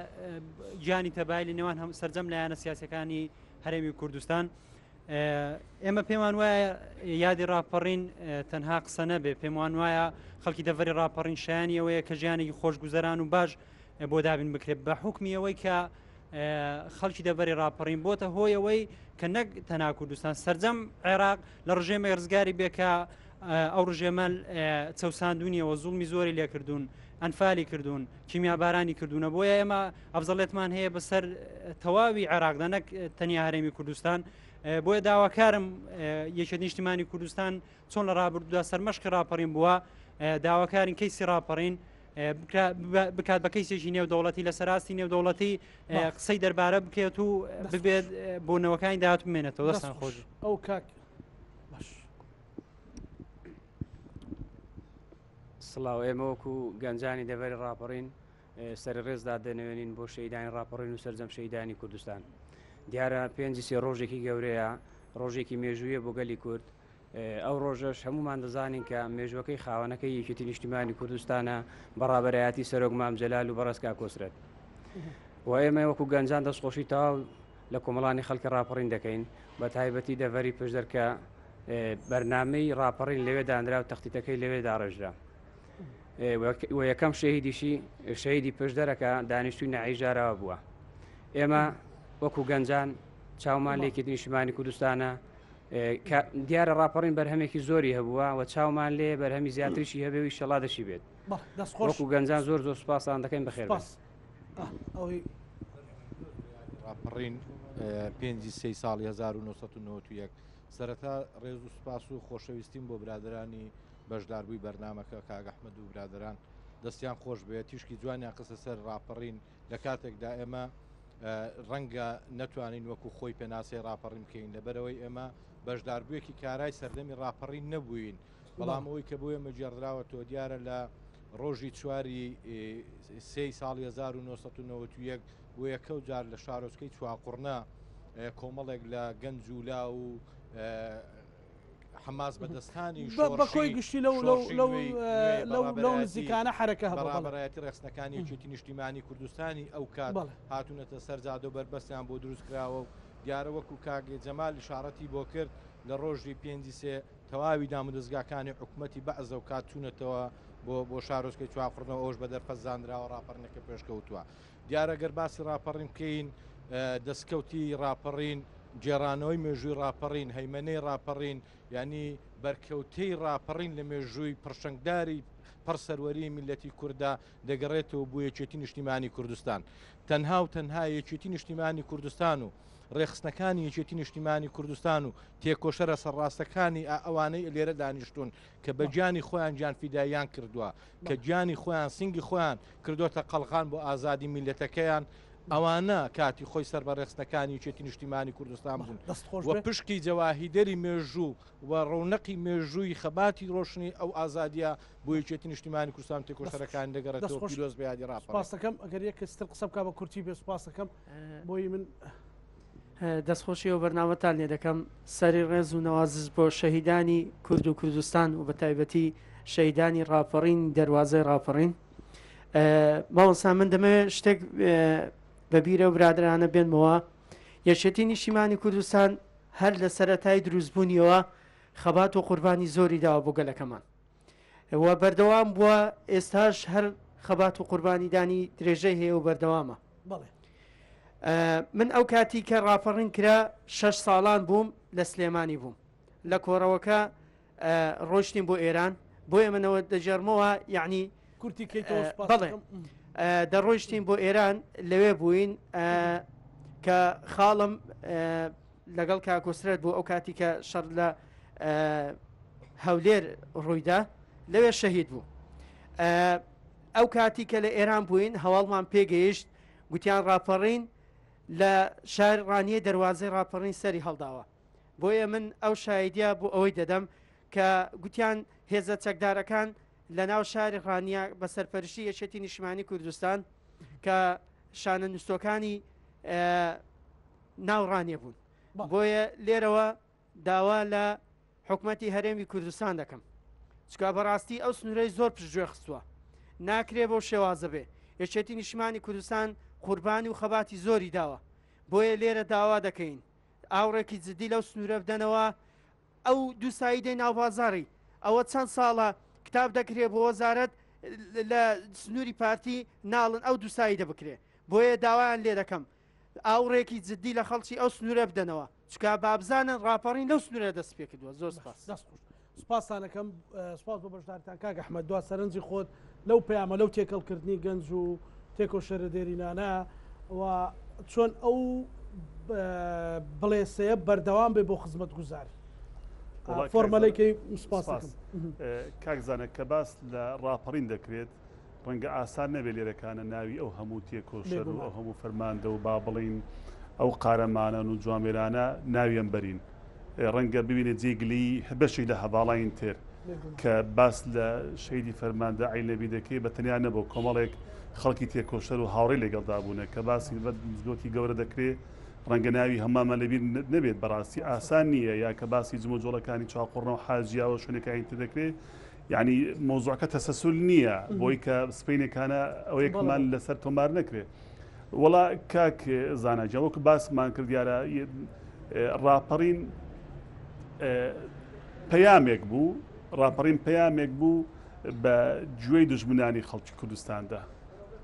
گیانی تەبای لە نێوان هەم سەرجەم لایەنە سیاسەکانی هەرێمی کوردستان ئێمە پێمان وایە یادی ڕاپەڕین تەنها قسە نەبێ پێم وان وایە خەڵکی دەڤەری ڕاپەڕین شایانی ئەوەیە کە ژیانێکی خۆشگوزەران و باش بۆ دابین بکرێت بە حکمی ئەوەی کە خەڵکی دەڤەری ڕاپەڕین بۆتە هۆی ئەوەی کە نەک تەنها کوردستان سەرجەم عێراق لە ڕژێمە ڕزگاری بێکە ئەو ڕژێمە چەساندونیەوە زوڵمی زۆری لێکردوون ئەنفالی کردوون کیمیابارانی کردوونە بۆیە ئێمە ئەفزەڵێتمان هەیە بەسەر تەواوی عێراقدا نەک تەنیا هەرێمی کوردستان بۆیە داواکارم یەکێتی نیشتیمانی کوردستان چۆن لە ڕابردوودا سەرمەشقی ڕاپەڕین بووە داواکارین کەیسی ڕاپەڕین بکات بە کەیسێکی نێودەوڵەتی لە سەراستی نێودەوڵەتی قسەی دەربارە بکێت و ببێت بۆنەوەکانی داهات بمێنێتەوە دەستان خۆش ئەو کاک سڵاو ئێمە وەکو گەنجانی دەڤەری ڕاپەڕین سەر ڕێزدا دەنوێنین بۆ شەیدانی ڕاپەڕین و سەرجەم شەیدانی کوردستان دیارە پێنج سێ ڕۆژێکی گەورەیە ڕۆژێکی مێژوویە بۆ گەلی کورد ئەو ڕۆژەش هەمومان دەزانین کە مێژوەکەی خاوەنەکەی یەکێتی نیشتیمانی کوردستانە بەڕابەرایەتی سەرۆک مام جەلال و بەڕێزکا کۆسرەت و ئێمە وەکو گەنجان دەستخۆشی تەواو لە کۆمەڵانی خەڵکی ڕاپەڕین دەکەین بە تایبەتی دەڤەری پشدەرکە بەرنامەی ڕاپەڕین لەوێ دانرا و تەختیتەکەی لەوێ داڕێژرا و یەکەم شەهیدیشی شەهیدی پشدەرەکە دانیشتووی نەعیژاراوە بووە ئێمە وەکو گەنجان چاومان لێکی نیشتیمانی کوردستانە دیارە ڕاپەڕین بەرهەمێکی زۆری هەبووە و چاومان لێ بەرهەمی زیاتریشی هەبێ و ئیشەڵا دەشی بێت وەکو گەنجان زۆر زۆر سوپاسان دەکەین بەخێر ڕاپەڕین پێنجی سەی ساڵی 1991 سەرەتا ڕێز و سوپاس و خۆشەویستیم بۆ برادرانی بەشداربووی بەرنامەکە کاک ئەحمەد و برادران دەستیان خۆش بێت تیشکی جوانیان قسە سەر ڕاپەڕین لە کاتێکدا ئێمە ڕەنگە نەتوانین وەکو خۆی پێناسەی ڕاپەڕین بکەین لەبەرەوەی ئێمە بەشداربوویەکی کارای سەردەمی ڕاپەڕین نەبووین بەڵام ئەوەی کە بۆ ئێمە جێڕراوە تۆ دیارە لە ڕۆژی چواری سێی ساڵی 1991 بۆ یەکەو جار لە شارۆچکەی چواقوڕنا کۆمەڵێک لە گەنج و لا و حماس بەدەستانی بەکۆی گشتی لەو نزیکانە حرەکە بەڕابەرایەتی ڕێخستنەکانی یەکێتی نیشتیمانی کوردستانی ئەو کات هاتوونەتە سەرجاد و بەربەستیان بۆ دروست کراوە و دیارە وەکو کاگێ جەمال شارەتی بۆ کرد لە ڕۆژی پێنجی سێ تەواوی دامودەستگاکانی حکوومەتی بەعزە و کات چوونەتەوە بۆ شارۆچکەی چواقڕنەوە ئەوش بە دەرفەزاندراوە ڕاپەڕینەکە پێشکەوتووە دیارە گەر باسی ڕاپەڕین بکەین دەستکەوتی ڕاپەڕین جێرانەوەی مێژووی ڕاپەڕین هەیمەنەی ڕاپەڕین ینی بەرکەوتەی ڕاپەڕین لە مێژووی پڕشنگداری پڕسەروەری میلەتی کووردا دەگەڕێتەوە بۆ یەکێتی نیشتیمانی کوردستان تەنها و تەنها یەکێتی نیشتیمانی کوردستان و ڕێخستنەکانی یەکێتی نیشتیمانی کوردستان و تێکۆشەرە سەرڕاستەکانی ئەوانەی لێرە دانیشتون کە بە گیانی خۆیان گیانفیداییان کردووە کە گیانی خۆیان سنگی خۆیان کردوتە قەڵغان بۆ ئازادی میلەتەکەیان ئەوانە کاتی خۆی سەر بە ڕێخستنەکانی یەکێتی نیشتیمانی کوردستان بوون و پشکی جەواهیدەری مێژوو و ڕەونەقی مێژووی خەباتی ڕۆشنی ئەو ئازادیە بۆ یەکێتی نیشتیمانی کوردستان تێکۆشەرەکانی دەگەڕێتەوە پیرۆز بە یادی ڕاپەڕین سپاس دەکەم ئەگەر یەک کەس قسە بکا بە کورتی بێ سپاس دەکەم بۆی من دەستخۆشی و بەرنامەتان لێ دەکەم سەری ڕێز و نەوازش بۆ شەهیدانی کورد و کوردستان و بە تایبەتی شەهیدانی ڕاپەڕین دەواازەی ڕاپەڕین ماوەسا من دەمەوێت شتێک بەبیرە و برادرانە بێنمەوە یەکێتی نیشتیمانی کوردستان هەر لە سەرەتای دروستبوونیەوە خەبات و قوربانی زۆری داوە بۆ گەلەکەمان و بەردەوام بووە ئێستاش هەر خەبات و قوربانیدانی درێژەی هەیە و بەردەوامە من ئەو کاتی کە ڕاپەڕین کرا 6 ساڵان بووم لە سلێمانی بووم لە کۆڕەوەکە ڕۆشتین بۆ ئێران بۆ ئێمەنەوە دەژێرمەوە یعنی کورتی بەڵێ دەڕۆیشتین بۆ ئێران لەوێ بووین کە خاڵم لەگەڵ کاکۆسرەت بوو ئەو کاتی کە شەڕ لە هەولێر ڕوویدا لەوێ شەهید بوو ئەو کاتی کە لە ئێران بووین هەواڵمان پێگەیشت گوتیان ڕاپەڕین لە شارڕانیە دەواازەی ڕاپەڕین سەری هەڵداوە بۆیە من ئەو شایدیا بۆ ئەوەی دەدەم کە گوتیان هێزە چەکدارەکان لە ناو شاری ڕانیا بە سەرپەرشتی یەکێتی نیشتیمانی کوردستان کە شانە نووسەکانی ناوڕانیە بوون بۆیە لێرەوە داوا لە حکوومەتی هەرێمی کوردستان دەکەم چکا بەڕاستی ئەو سنوورەی زۆر پشتگوێ خستووە ناکرێ بۆ شێوازە بێ یەکێتی نیشتیمانی کوردستان قوربانی و خەباتی زۆری داوە بۆیە لێرە داوا دەکەین ئاوڕێکی جددی لەو سنوورە بدەنەوە ئەو دووسایدەی ناوبازاری ئەوە چەند ساڵە کتاب دەکرێت بۆ وەزارەت لە سنووری پارتی ناڵن ئەو دووسایدە بکرێ بۆیە داوایان لێ دەکەم ئاوڕێکی جددی لە خەڵکی ئەو سنوورە بدەنەوە چکە بابزانن ڕاپەڕین لەو سنوورە دەست پێ کردووە زۆر سپاس سپاسانەکەم سپاس بۆ بەشدارتان کاک ئەحمەد دوا سەرنجی خۆت لەو پەیامە لەو تێکەڵکردنی گەنج و تێکۆشەرە دێرینانە و چۆن ئەو بڵێسەیە بەردەوام بێ بۆ خزمەت گوزار فۆرمەلەیەکەی سپاسەکەم کاکزانە کە باس لە ڕاپەڕین دەکرێت ڕەنگە ئاسان نەبێت لێرەکانە ناوی ئەو هەموو تێکۆشەر و ئەو هەموو فەرماندە و با بڵین ئەو قارەمانە و جوامێرانە ناویان بەرین ڕەنگە ببینێت جێگلی بەشی لە هەواڵین تر کە باس لە شەیدی فەرماندە عینەبی دەکەی بە تەنیا نەبوو کۆمەڵێک خەڵکی تێکۆشەر و هاوڕێی لەگەڵدا بوونە کە باسی زۆتی گەورە دەکرێت ڕەنگە ناوی هەمامە لەبیر نەبێت بەڕاستی ئاسان نییە یا کە باسی جمە جۆڵەکانی چاقڕنە و حاجیاوە شوێنەکانی تر دەکرێت یعنی مۆزوعەکە تەسەسول نییە بۆی کە سپینەکانە ئەوەیەکمان لەسەر تۆمار نەکرێت وڵا کاک زاناجە وەکو باسمان کرد دیارە ڕاپەڕین پەیامێک بوو ڕاپەڕین پەیامێک بوو بە گوێی دژمنانی خەڵکی کوردستاندا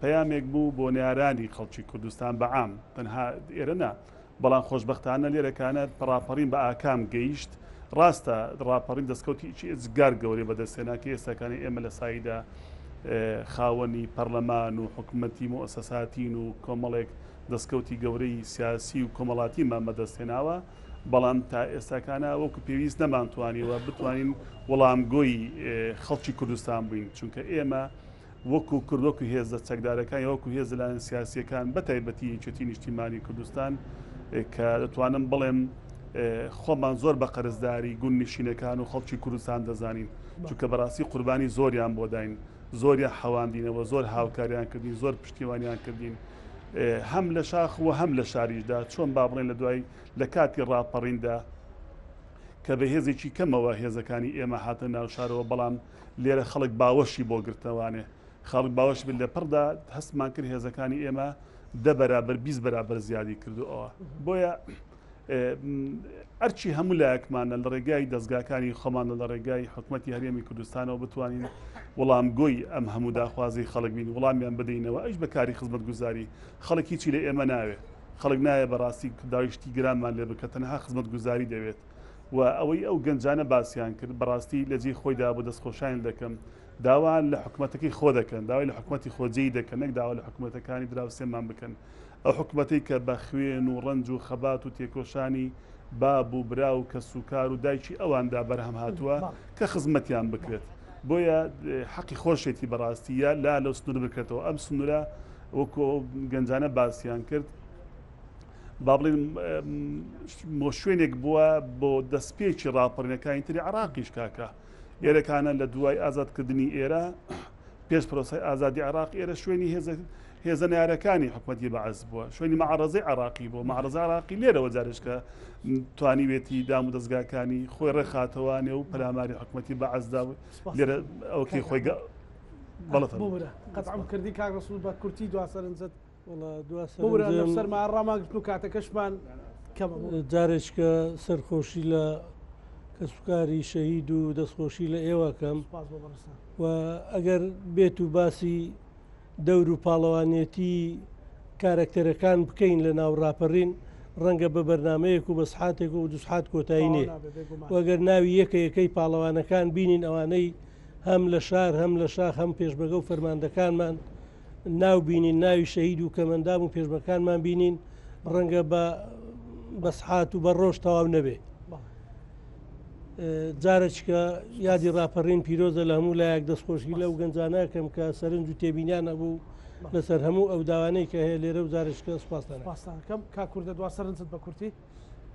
پەیامێک بوو بۆ نارانی خەڵکی کوردستان بەعام تەنها ئێرە نا بەڵام خۆشبەختانە لێرەکانە ڕاپەڕین بە ئاکام گەیشت ڕاستە ڕاپەڕین دەستکەوتی ئجگار گەورەی بەدەستێناکە ئێستاکانی ئێمە لە سایدا خاوەنی پەرلەمان و حکوومەتی مؤسساتین و کۆمەڵێک دەستکەوتی گەورەی سیاسی و کۆمەڵاتیمان بەدەستێناوە بەڵام تا ئێستاکانە وەکو پێویست نەمانتوانیوە بتوانین وەڵامگۆی خەڵکی کوردستان بووین چونکە ئێمە وەکو کردوەکو هێزە چەکدارەکان وەکو هێزە لایەن سیاسیەکان بەتایبەتی یەکێتی نیشتیمانی کوردستان کە دەتوانم بڵێم خۆمان زۆر بە قەرزداری گون نشینەکان و خەڵکی کوردستان دەزانین چونکە بەڕاستی قوربانی زۆریان بۆ داین زۆریان حەواندینەوە زۆر هاوکاریان کردین زۆر پشتیوانیان کردین هەم لە شاخ و هەم لە شاریشدا چۆن با بڵێن لە دوای لە کاتی ڕاپەڕیندا کە بە هێزێکی کەمەوە هێزەکانی ئێمە هاتە ناو شارەوە بەڵام لێرە خەڵک باوەشی بۆ گرتەوانێ خەڵک باوەش بن لە پڕدا هەستمان کرد هێزەکانی ئێمە 10 بەرابەر 20 بەرابەر زیادی کردوەوە بۆیە ئەرچی هەموو لایەکمانە لە ڕێگای دەستگاکانی خۆمانە لە ڕێگای حکوومەتی هەرێمی کوردستانەوە بتوانین وەڵامگۆی ئەم هەموو داخوازی خەڵک بین وەڵامیان بدەینەوە ئەش بەکاری خزمەت گوزاری خەڵکی چی لە ئێمە ناوێ خەڵک نایە بەڕاستی داویشتی گرانمان لێ بکە تەنها خزمەت گوزاری دەوێت و ئەوەی ئەو گەنجانە باسییان کرد بەڕاستی لە جێ خۆیدا بۆ دەستخۆشیان دەکەم داوان لە حکوومەتەکەی خۆ دەکەن داوای لە حکوومەتی خۆجێی دەکەن نەک داوا لە حکوومەتەکانی دراوسێمان بکەن ئەو حکوومەتەی کە بە خوێن و ڕنج و خەبات و تێکۆشانی باب و برا و کەس و کار و دایکی ئەواندا بەرهەم هاتووە کە خزمەتیان بکرێت بۆیە حەقی خۆشێتی بەڕاستیە لا لەو سنوور بکرێتەوە ئەم سنوورە وەکو گەنجانە باسییان کرد با بڵێن شوێنێک بووە بۆ دەستپێکی ڕاپەڕینەکانی تری عراقیش کاکە ئێرەکانە لە دوای ئازادکردنی ئێرە پێش پرۆسەی ئازادی عراق ئێرە شوێنی هێزە نارەکانی حکوومەتی بەعز بووە شوێنی مەعارەزەی عراقی بۆ مەعارەزە عراقی لێرەوە جارشکە توانیوێتی دام و دەستگاکانی خۆی ڕێخاتەوانێ و پەلاماری حکوومەتی بەعزدا لێرە ئەوکەی خۆی قەتعم کردی کاک ڕەسوول بە کورتی دواسەرنجت سەرمان ڕاماگرتن و کاتەکەشمان جارێککە سەرخۆشی لە کەسوکاری شەهید و دەستخۆشی لە ئێوەکەم و ئەگەر بێت و باسی دەور و پاڵەوانێتی کارکتەرەکان بکەین لە ناو ڕاپەڕین ڕەنگە بە بەرنمەیەک و بە سحاتێک و دوسحات کۆتایی نێ وەگەر ناوی یەکەیەکەی پاڵەوانەکان بینین ئەوانەی هەم لە شار هەم لە شاخ هەم پێشبەگە و فەرماندەکانمان ناو بینین ناوی شەهید و کەمەندام و پێشبەکانمان بینین ڕەنگە بە سحات و بە ڕۆژ تەواو نەبێ جارێککە یادی ڕاپەڕین پیرۆزە لە هەموو لایەک دەستخۆشی لەو گەنجانەکەم کە سەرنج و تێبینیان هەبوو لەسەر هەموو ئەو داوانەی کە هەیە لێرە و جارێککە سپاسانەکەم کا کووردە دوا سەرنجت بە کورتی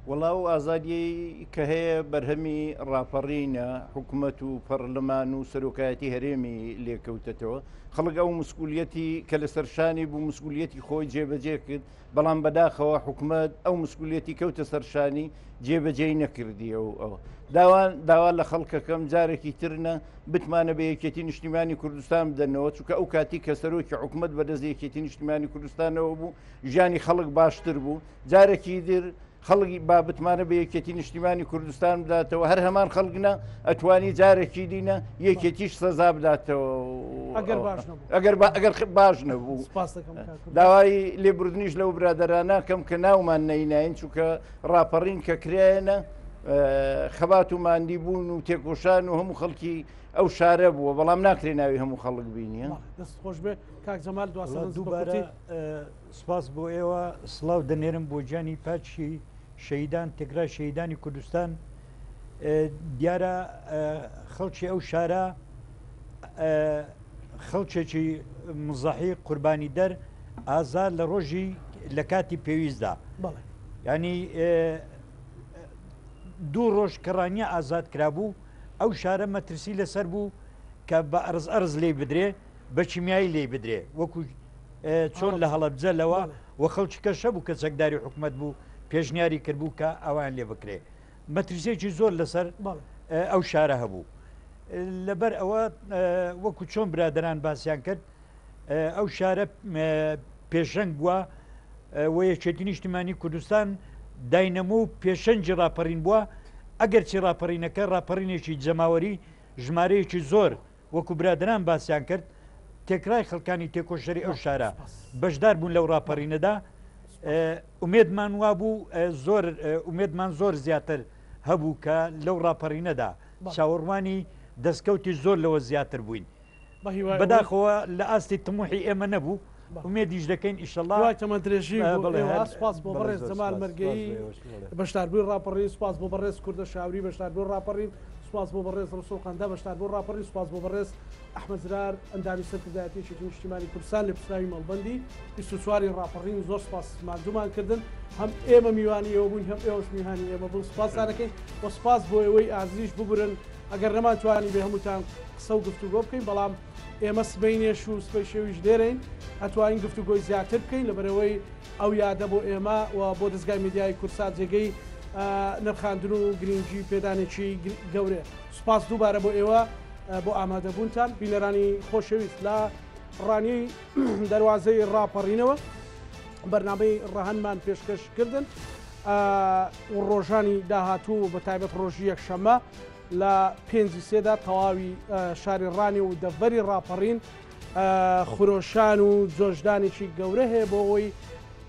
وەڵاو ئازادی کە هەیە بەرهەمی ڕاپەڕینە حکوومەت و پەرلەمان و سەرۆکایەتی هەرێمی لێکەوتێتەوە خەڵک ئەو مسئولیەتی کە لە سەرشانی بوو مسئولیەتی خۆی جێبەجێ کرد بەڵام بەداخەوە حکوومەت ئەو مسئولیەتی کەوتە سەرشانی جێبەجێ نەکردیە و ئەوە داوا لە خەڵکەکەم جارێکی ترنە بتمانە بە یەکێتی نیشتیمانی کوردستان بدەنەوە چونکە ئەو کاتی کە سەرۆکی حکوومەت بەدەست یەکێتی نیشتیمانی کوردستانەوە بوو ژیانی خەڵک باشتر بوو جارێکی در خەڵکی بابتمانە بە یەکێتی نیشتیمانی کوردستان بداتەوە هەر هەمان خەڵگنە ئەتوانی جارێکی دینە یەکێتیش سەزا بداتەوە ئەگەر باش نەبوو داوای لێبوردنیش لەو برادەرانە کەم کە ناومان نەیناین چونکە ڕاپەڕین کە کرایەنە خەبات و ماندی بوون و تێکۆشان و هەموو خەڵکی ئەو شارە بووە بەڵام ناکرێ ناوی هەموو خەڵک بینیە دەست خۆش بێ کاک جەمال دووبارە سپاس بۆ ئێوە سڵاو دەنێرم بۆ گیانی پاچی شەیدان تێکرای شەیدانی کوردستان دیارە خەڵکی ئەو شارە خەڵکێکی مزەحی قوربانی دەر ئازار لە ڕۆژی لە کاتی پێویستدا ینی دوو ڕۆژ کەڕانیە ئازاد کرابوو ئەو شارە مەترسی لەسەر بوو کە بە ئەرز لێ بدرێ بە چیمیایی لێ بدرێ وەکو چۆن لە هەڵەبجەلەوە و خەڵکی کەشە بوو کە چەکداری حکوومەت بوو پێشنیاری کردبوو کە ئەوان لێ بکرێ مەترسێکی زۆر لەسەر ئەو شارە هەبوو لەبەر ئەوە وەکو چۆن برادران باسییان کرد ئەو شارە پێشەنگ بووە و یەکێتی نیشتیمانی کوردستان داینەمە و پێشەنجی ڕاپەڕین بووە ئەگەر چی ڕاپەڕینەکە ڕاپەڕینێکی جەماوەری ژمارەیەکی زۆر وەکو برادران باسییان کرد تێکرای خەڵکانی تێکۆشەری ئەو شارە بەشدار بوون لەو ڕاپەڕینەدا ئومێدمان وا بوو ئومێدمان زۆر زیاتر هەبوو کە لەو ڕاپەڕینەدا چاوەڕوانی دەستکەوتی زۆر لەوە زیاتر بووین بەداخەوە لە ئاستی تموحی ئێمە نەبوو ومێدیش دەکەین ئیشەڵڵا تەمە درێژی سپاس بۆ بەڕێز جەمال مەرگەی بەشداربووی ڕاپەڕین سپاس بۆ بەڕێز کوردە شاوری بەشداربووی ڕاپەڕین سپاس بۆ بەڕێز ڕسوڵ قەندە بەشداربووی ڕاپەڕین سپاس بۆ بەڕێز ئەحمەد زرار ئەندامی سەرکردایەتی یەکێتی نیشتیمانی کوردستان لە پسراوی مەڵبەندی 24 ڕاپەڕین زۆر سپاس ماندوومان کردن هەم ئێمە میوانی ئێوە بووین هەم ئێوەش میهانی ئێمە بوو سپاسانەکەین بۆ سپاس بۆ ئێوەی ئازیش ببرن ئەگەر نەماتوانی بێ هەمووتان قسە و گفتوگۆ بکەین بەڵام ئێمە سبەینێش و سبەی شێویش دێرەین ئەتوانین گفتوگۆی زیاتر بکەین لەبەرەوەی ئەو یادە بۆ ئێمە و بۆ دەستگای میدیای کورسات جێگەی نرخاندن و گرنگجی پێدانێکی گەورەیە سپاس دووبارە بۆ ئێوە بۆ ئامادەبوونتان بینەرانی خۆشەویست لە ڕانیەی دەواازەی ڕاپەڕینەوە بەرنامەی ڕەهەنمان پێشکەشکردن ڕۆژانی داهاتوو بە تایبەت ڕۆژی یەکشەمە لە 5دا تەواوی شاری ڕانی و دەڤەری ڕاپەڕین خورۆشان و جۆشدانێکی گەورە هەیە بۆ ئەوەی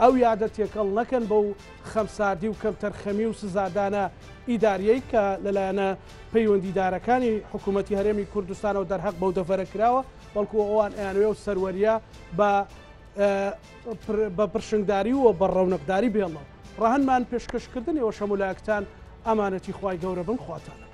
ئەو یادە تێکەڵ نەکەن بەو خەمساردی و کەم تەرخەمی و سزادانە ئیداریەی کە لەلایەنە پەیوەندیدارەکانی حکوومەتی هەرێمی کوردستانەوە دەرهەق بەو دەڤەرە کراوە بەڵکو ئەوان ئەیانوێ و سەروەریە بە پرشنگداری و بە ڕەونەقداری بێڵەوە ڕەهەنمان پێشکەشکردنەوە شەمولایەکتان ئەمانەتی خوای گەورە بن خواتانە.